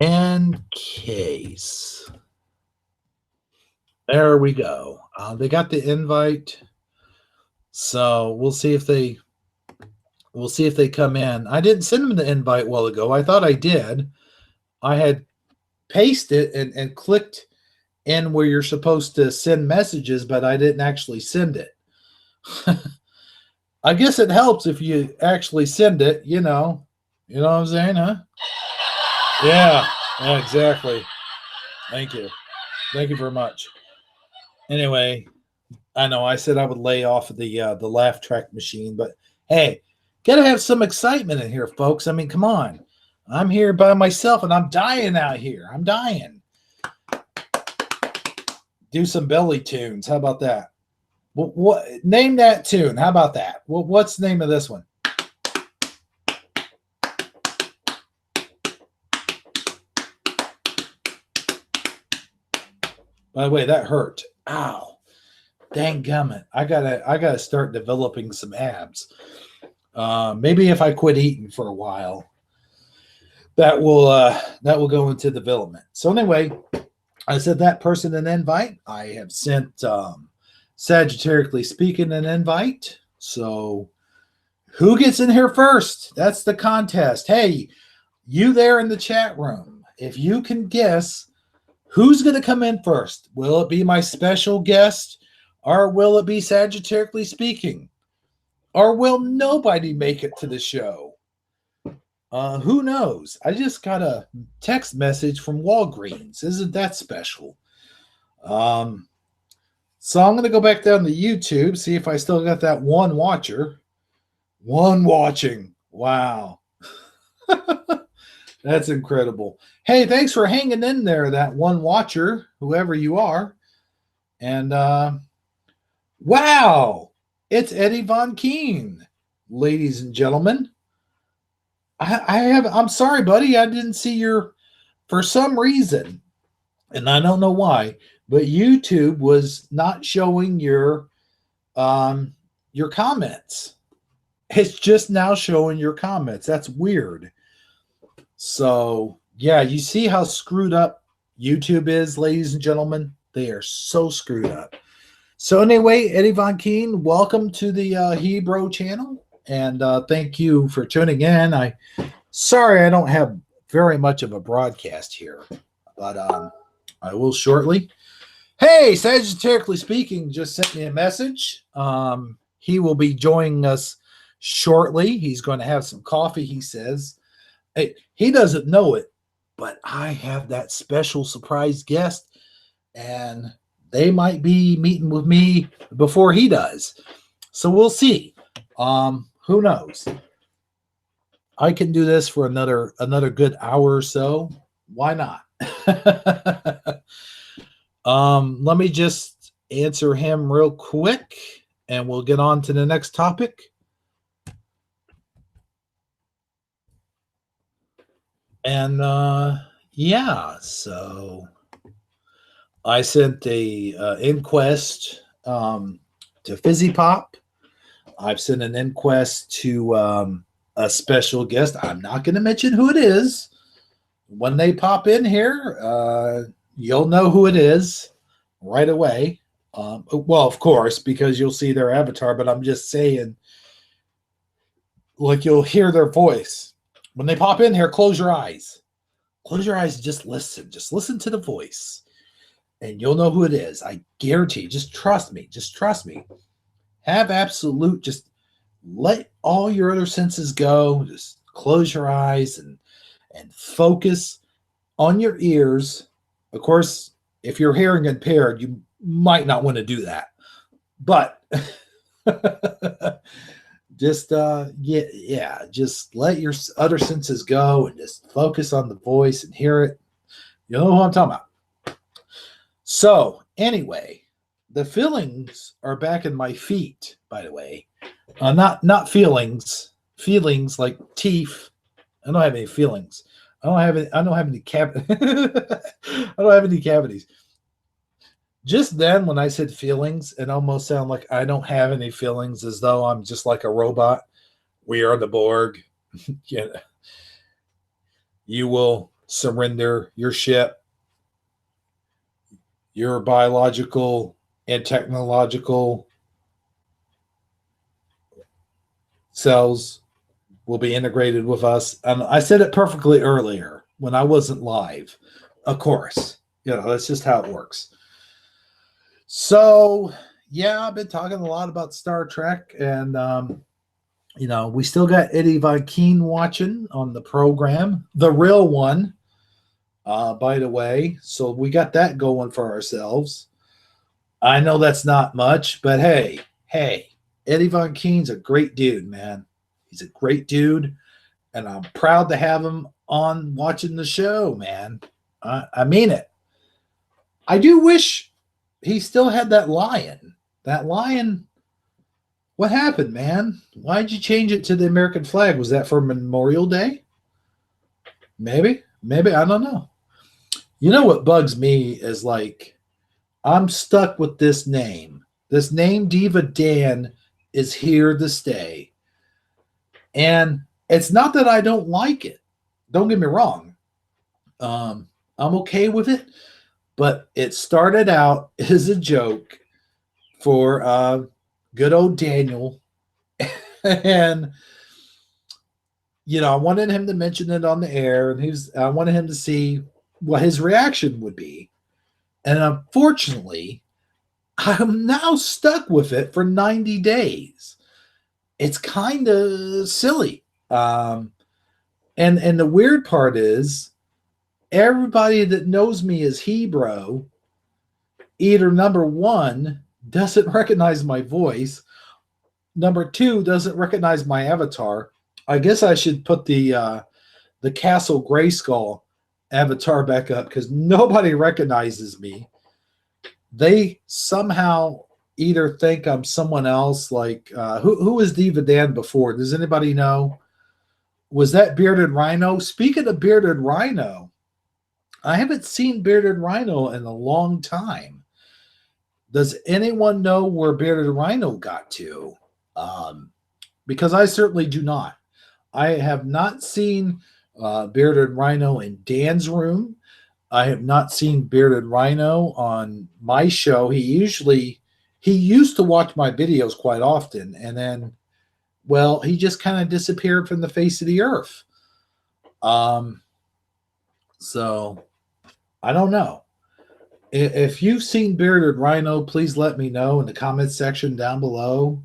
in case. There we go. They got the invite. So we'll see if they come in. I didn't send them the invite a while ago. I thought I did. I had pasted and clicked in where you're supposed to send messages, but I didn't actually send it. I guess it helps if you actually send it, You know what I'm saying, huh? Yeah, exactly. Thank you. Thank you very much. Anyway, I know I said I would lay off the laugh track machine, but hey, gotta have some excitement in here, folks. I mean, come on. I'm here by myself and I'm dying out here. I'm dying. Do some belly tunes. How about that? What name that tune? How about that? What's the name of this one? By the way, that hurt. Ow. Dang gummit. I gotta start developing some abs. Maybe if I quit eating for a while, that will go into development. So anyway, I sent that person an invite. I have sent Sagiterically Speaking an invite. So who gets in here first? That's the contest. Hey, you there in the chat room, if you can guess who's going to come in first, will it be my special guest or will it be Sagiterically Speaking? Or will nobody make it to the show? Who knows? I just got a text message from Walgreens. Isn't that special? So I'm going to go back down to YouTube, see if I still got that one watcher. One watching. Wow. That's incredible. Hey, thanks for hanging in there, that one watcher, whoever you are. And wow, it's Eddie Von Keen, ladies and gentlemen. I'm sorry, buddy. I didn't see your, for some reason, and I don't know why, but YouTube was not showing your comments. It's just now showing your comments. That's weird. So yeah, you see how screwed up YouTube is, ladies and gentlemen. They are so screwed up. So anyway, Eddie Von Keen, welcome to the Hebrew channel, and thank you for tuning in. Sorry I don't have very much of a broadcast here, but I will shortly. Hey, Sagittically Speaking just sent me a message. He will be joining us shortly. He's going to have some coffee, he says. Hey, he doesn't know it, but I have that special surprise guest, and they might be meeting with me before he does. So we'll see. Who knows? I can do this for another good hour or so. Why not? Let me just answer him real quick, and we'll get on to the next topic. And yeah, so I sent a inquest to Fizzy Pop. I've sent an inquest to a special guest. I'm not going to mention who it is. When they pop in here, you'll know who it is right away. Well, of course, because you'll see their avatar, but I'm just saying, like, you'll hear their voice. When they pop in here, close your eyes. Close your eyes and just listen. Just listen to the voice. And you'll know who it is. I guarantee. Just trust me. Just trust me. Have absolute, just let all your other senses go. Just close your eyes and focus on your ears. Of course, if you're hearing impaired, you might not want to do that. But just just let your other senses go and just focus on the voice and hear it. You know who I'm talking about. So anyway, the feelings are back in my feet, by the way. Not feelings like teeth. I don't have any feelings. I don't have any I don't have any cavities. Just then, when I said feelings, it almost sounded like I don't have any feelings, as though I'm just like a robot. We are the Borg. You will surrender your ship. Your biological and technological cells will be integrated with us. And I said it perfectly earlier when I wasn't live. Of course, that's just how it works. So yeah, I've been talking a lot about Star Trek, and we still got Eddie Von Keen watching on the program, the real one, by the way. So we got that going for ourselves. I know that's not much, but hey, Eddie Von Keen's a great dude, man. He's a great dude, and I'm proud to have him on watching the show, man. I mean it. I do wish he still had that lion. That lion, what happened, man? Why'd you change it to the American flag? Was that for Memorial Day? Maybe, I don't know. You know what bugs me is, like, I'm stuck with this name. This name Diva Dan is here to stay. And it's not that I don't like it. Don't get me wrong. I'm okay with it, but it started out as a joke for good old Daniel. And I wanted him to mention it on the air, and I wanted him to see what his reaction would be. And unfortunately, I'm now stuck with it for 90 days. It's kind of silly. And the weird part is, everybody that knows me as Hebrew, either number one, doesn't recognize my voice, number two, doesn't recognize my avatar. I guess I should put the Castle Grayskull avatar back up because nobody recognizes me. They somehow either think I'm someone else, like who was Diva Dan before? Does anybody know? Was that Bearded Rhino? Speaking of Bearded Rhino, I haven't seen Bearded Rhino in a long time. Does anyone know where Bearded Rhino got to? Because I certainly do not. I have not seen Bearded Rhino in Dan's room. I have not seen Bearded Rhino on my show. He used to watch my videos quite often, and then, well, he just kind of disappeared from the face of the earth. So I don't know. If you've seen Bearded Rhino, please let me know in the comments section down below.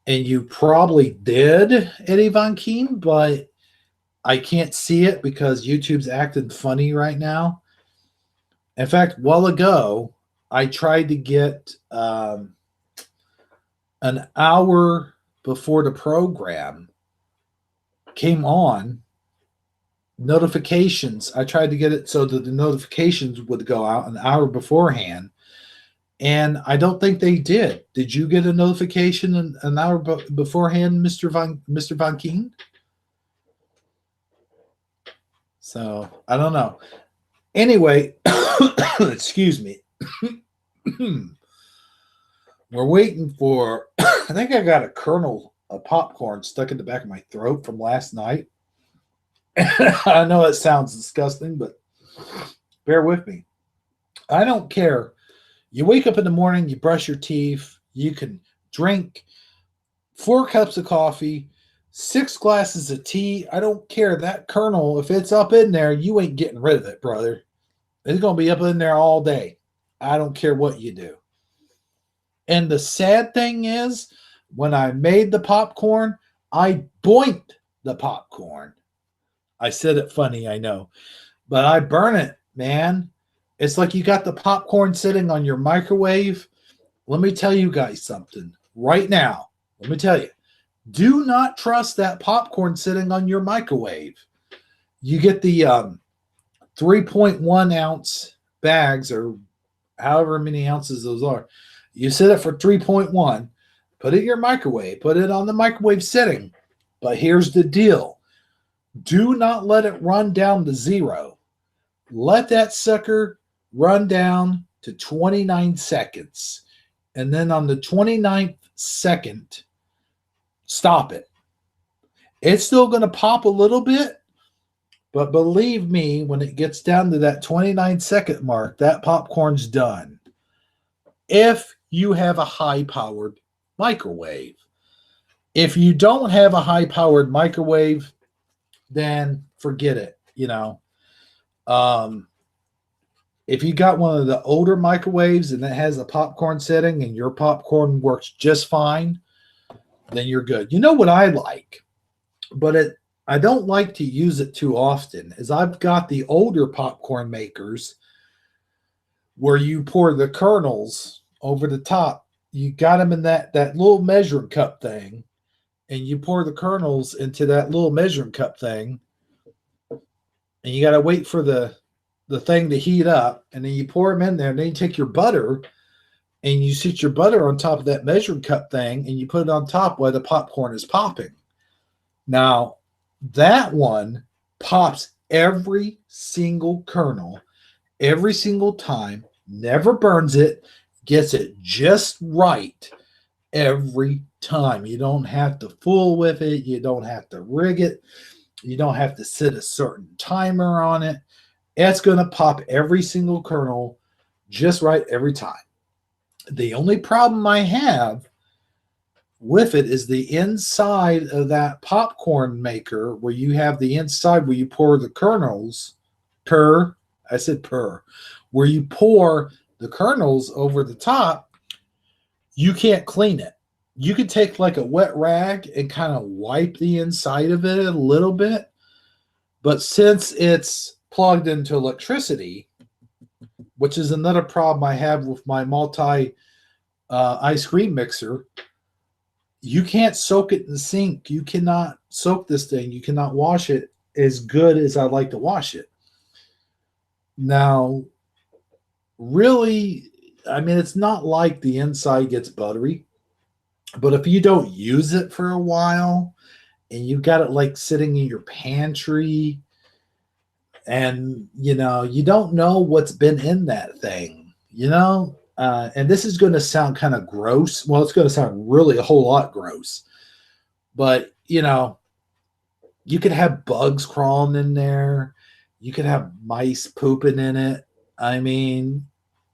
And you probably did, Eddie Von Keen, but I can't see it because YouTube's acting funny right now. In fact, a while ago, I tried to get an hour before the program came on, notifications. I tried to get it so that the notifications would go out an hour beforehand, and I don't think they did. Did you get a notification an hour beforehand, Mr. Von Keen? So I don't know. Anyway, excuse me. We're waiting for, I think I got a kernel of popcorn stuck in the back of my throat from last night. I know it sounds disgusting, but bear with me. I don't care. You wake up in the morning, you brush your teeth, you can drink 4 cups of coffee, 6 glasses of tea. I don't care. That kernel, if it's up in there, you ain't getting rid of it, brother. It's going to be up in there all day. I don't care what you do. And the sad thing is, when I made the popcorn, I boinked the popcorn. I said it funny, I know. But I burn it, man. It's like you got the popcorn sitting on your microwave. Let me tell you guys something right now. Let me tell you. Do not trust that popcorn sitting on your microwave. You get the 3.1 ounce bags, or however many ounces those are. You set it for 3.1. Put it in your microwave. Put it on the microwave setting. But here's the deal. Do not let it run down to 0. Let that sucker run down to 29 seconds. And then on the 29th second, stop it. It's still going to pop a little bit, but believe me, when it gets down to that 29-second mark, that popcorn's done. If you have a high-powered microwave. If you don't have a high-powered microwave, then forget it, If you got one of the older microwaves and it has a popcorn setting and your popcorn works just fine, then you're good. You know what I like, but I don't like to use it too often, is I've got the older popcorn makers where you pour the kernels over the top. You got them in that little measuring cup thing, and you pour the kernels into that little measuring cup thing, and you got to wait for the thing to heat up, and then you pour them in there, and then you take your butter and you sit your butter on top of that measuring cup thing, and you put it on top while the popcorn is popping. Now, that one pops every single kernel, every single time, never burns it, gets it just right every time. You don't have to fool with it. You don't have to rig it. You don't have to set a certain timer on it. It's going to pop every single kernel just right every time. The only problem I have with it is the inside of that popcorn maker, where you have the inside where you pour the kernels where you pour the kernels over the top. You can't clean it. You could take like a wet rag and kind of wipe the inside of it a little bit, but since it's plugged into electricity, which is another problem I have with my multi ice cream mixer, you can't soak it in the sink. You cannot soak this thing. You cannot wash it as good as I'd like to wash it. Now, really, I mean, it's not like the inside gets buttery, but if you don't use it for a while and you got it like sitting in your pantry and, you don't know what's been in that thing, and this is going to sound kind of gross. Well, it's going to sound really a whole lot gross, but, you could have bugs crawling in there. You could have mice pooping in it. I mean,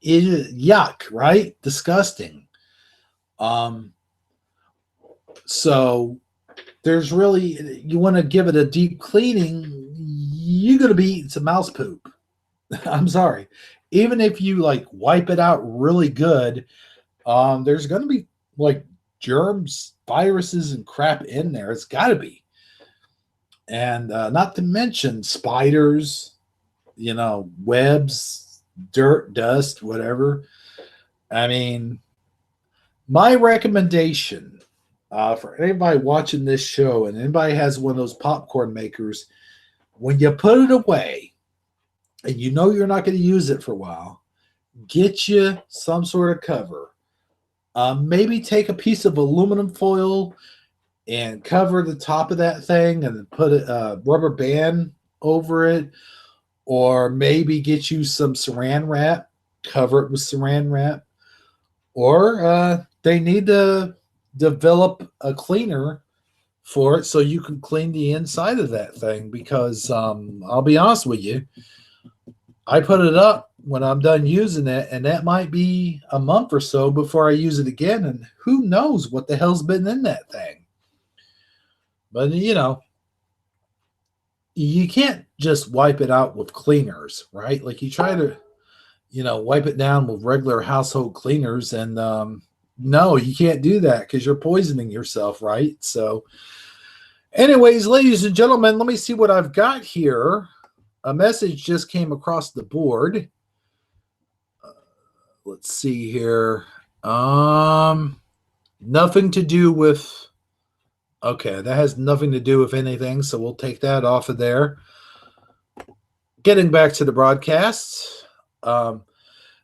yuck, right? Disgusting. So there's really, you want to give it a deep cleaning, you're going to be eating some mouse poop. I'm sorry. Even if you like wipe it out really good, there's going to be like germs, viruses, and crap in there. It's got to be. And not to mention spiders, webs, dirt, dust, whatever. I mean, my recommendation for anybody watching this show and anybody has one of those popcorn makers, when you put it away and you're not going to use it for a while, get you some sort of cover. Maybe take a piece of aluminum foil and cover the top of that thing and then put a rubber band over it, or maybe get you some saran wrap, cover it with saran wrap, or they need to develop a cleaner for it so you can clean the inside of that thing, because I'll be honest with you, I put it up when I'm done using it, and that might be a month or so before I use it again, and who knows what the hell's been in that thing. But, you can't just wipe it out with cleaners, right? Like you try to, wipe it down with regular household cleaners, and no, you can't do that because you're poisoning yourself, right? So anyways, ladies and gentlemen, let me see what I've got here. A message just came across the board. Let's see here. Nothing to do with... Okay, that has nothing to do with anything, so we'll take that off of there. Getting back to the broadcast.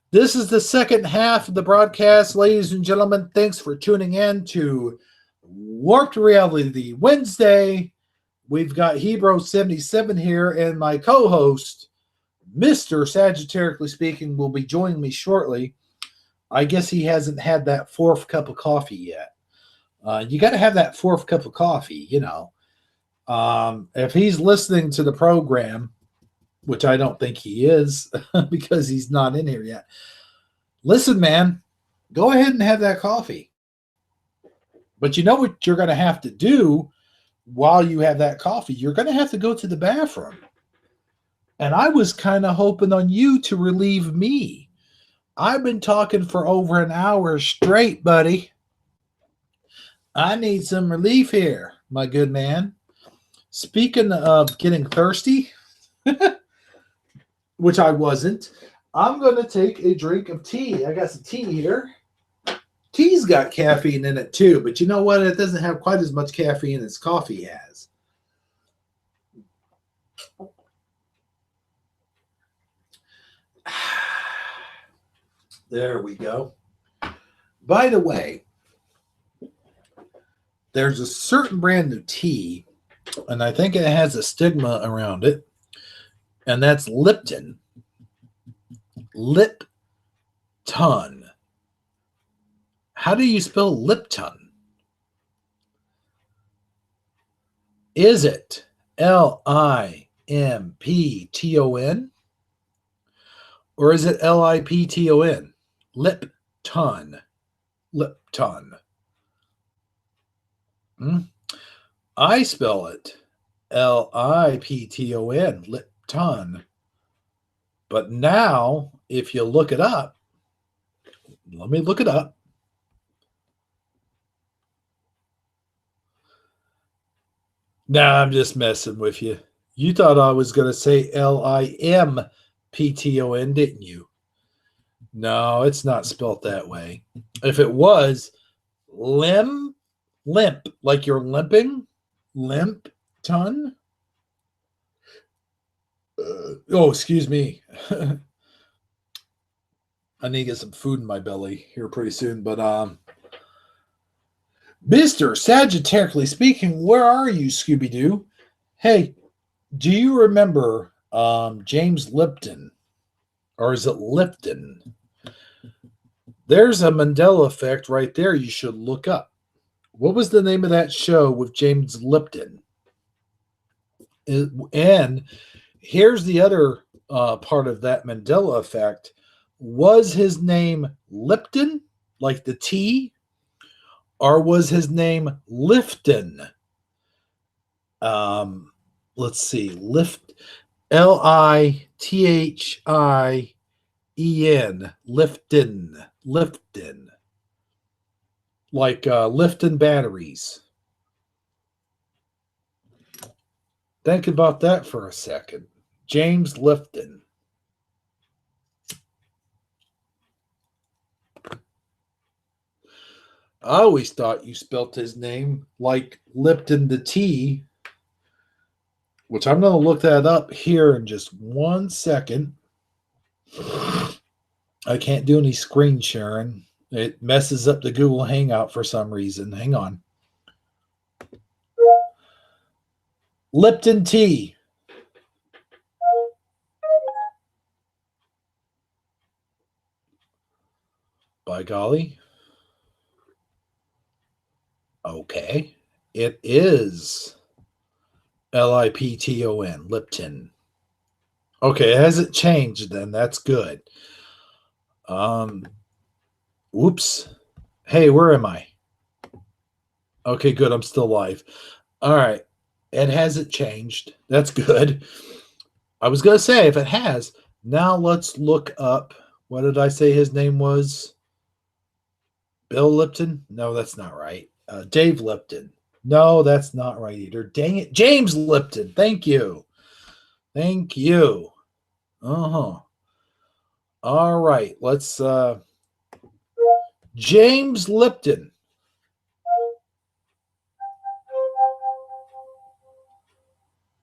This is the second half of the broadcast, ladies and gentlemen. Thanks for tuning in to Warped Reality Wednesday. We've got Hebrew77 here, and my co-host, Mr. Sagiterically Speaking, will be joining me shortly. I guess he hasn't had that fourth cup of coffee yet. You got to have that fourth cup of coffee, If he's listening to the program, which I don't think he is because he's not in here yet. Listen, man, go ahead and have that coffee. But you know what you're going to have to do while you have that coffee? You're going to have to go to the bathroom. And I was kind of hoping on you to relieve me. I've been talking for over an hour straight, buddy. I need some relief here, my good man. Speaking of getting thirsty, which I wasn't, I'm going to take a drink of tea. I got some tea here. Tea's got caffeine in it too, but you know what? It doesn't have quite as much caffeine as coffee has. There we go. By the way, there's a certain brand of tea, and I think it has a stigma around it, and that's Lipton. Lipton. How do you spell Lipton? Is it Limpton? Or is it Lipton? Lipton. Lipton. I spell it Lipton. Lipton. But now, if you look it up, let me look it up. Nah, I'm just messing with you. You thought I was going to say Limpton, didn't you? No, it's not spelt that way. If it was, limp, like you're limping, Limpton. Oh, excuse me. I need to get some food in my belly here pretty soon. But Mr. Sagiterically Speaking, where are you, Scooby-Doo? Hey, do you remember James Lipton? Or is it Lipton? There's a Mandela Effect right there you should look up. What was the name of that show with James Lipton? And here's the other part of that Mandela Effect. Was his name Lipton, like the tea? Or was his name Lifton? Let's see. Lithin. Lifton. Like Lifton batteries. Think about that for a second. James Lifton. I always thought you spelt his name like Lipton the tea, which I'm going to look that up here in just 1 second. I can't do any screen sharing. It messes up the Google Hangout for some reason. Hang on. Lipton tea. By golly. Okay. It is Lipton, Lipton. Okay, it hasn't changed then. That's good. Whoops. Hey, where am I? Okay, good. I'm still live. All right. It hasn't changed. That's good. I was going to say, if it has, now let's look up. What did I say his name was? Bill Lipton? No, that's not right. Dave Lipton. No, that's not right either. Dang it. James Lipton. Thank you. Thank you. Uh-huh. All right. Let's James Lipton.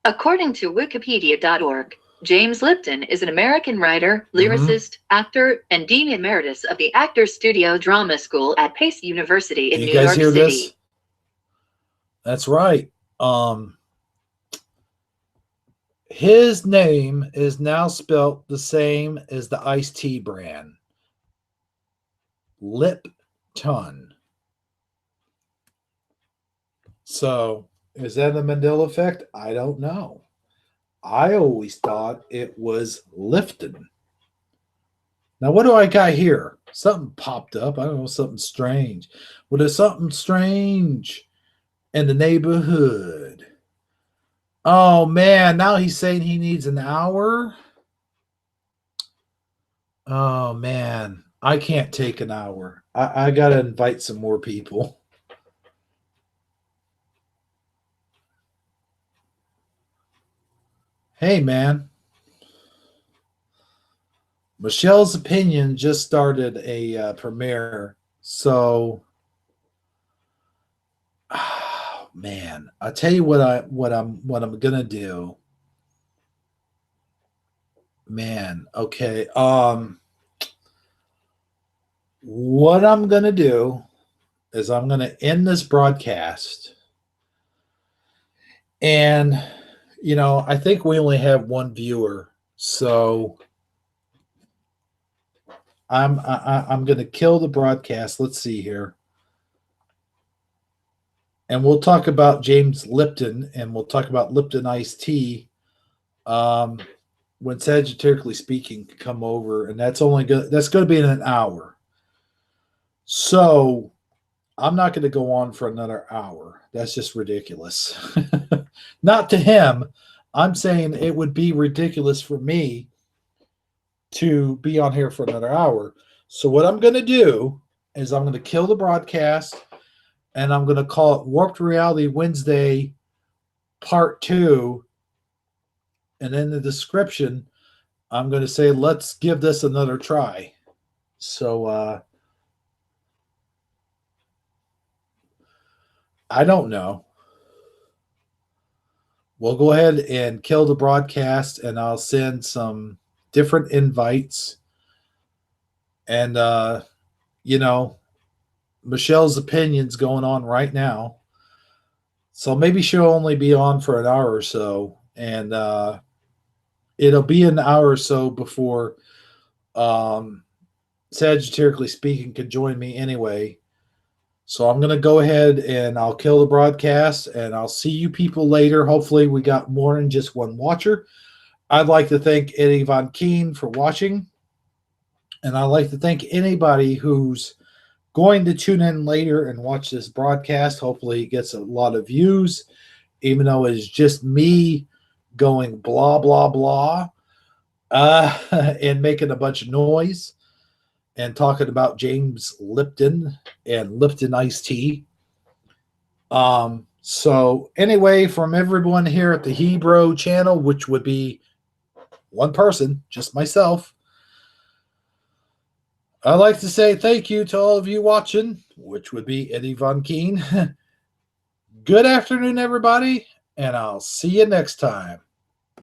According to Wikipedia.org, James Lipton is an American writer, lyricist, actor, and Dean Emeritus of the Actors Studio Drama School at Pace University in New York City. This? That's right. His name is now spelt the same as the iced tea brand. Lipton. So, is that a Mandela Effect? I don't know. I always thought it was Lifton. Now, what do I got here? Something popped up. I don't know, something strange. Well, there's something strange in the neighborhood. Oh, man. Now he's saying he needs an hour. Oh, man. I can't take an hour. I got to invite some more people. Hey, man. Michelle's Opinion just started a premiere. So, oh, man, I'll tell you what I'm gonna do. Man, okay. What I'm gonna do is I'm gonna end this broadcast, and I think we only have one viewer, so I'm going to kill the broadcast. Let's see here. And we'll talk about James Lipton, and we'll talk about Lipton iced tea when Sagiterically Speaking can come over, and that's going to be in an hour. So I'm not going to go on for another hour. That's just ridiculous. Not to him. I'm saying it would be ridiculous for me to be on here for another hour. So what I'm going to do is I'm going to kill the broadcast, and I'm going to call it Warped Reality Wednesday Part 2. And in the description, I'm going to say, let's give this another try. So I don't know. We'll go ahead and kill the broadcast, and I'll send some different invites. And, Michelle's opinion's going on right now. So maybe she'll only be on for an hour or so. And it'll be an hour or so before Sagiterically Speaking can join me anyway. So I'm going to go ahead and I'll kill the broadcast, and I'll see you people later. Hopefully we got more than just one watcher. I'd like to thank Eddie Von Keen for watching. And I'd like to thank anybody who's going to tune in later and watch this broadcast. Hopefully it gets a lot of views, even though it's just me going blah, blah, blah, and making a bunch of noise and talking about James Lipton and Lipton iced tea. So anyway, from everyone here at the Hebrew channel, which would be one person, just myself, I'd like to say thank you to all of you watching, which would be Eddie Von Keen. Good afternoon, everybody, and I'll see you next time.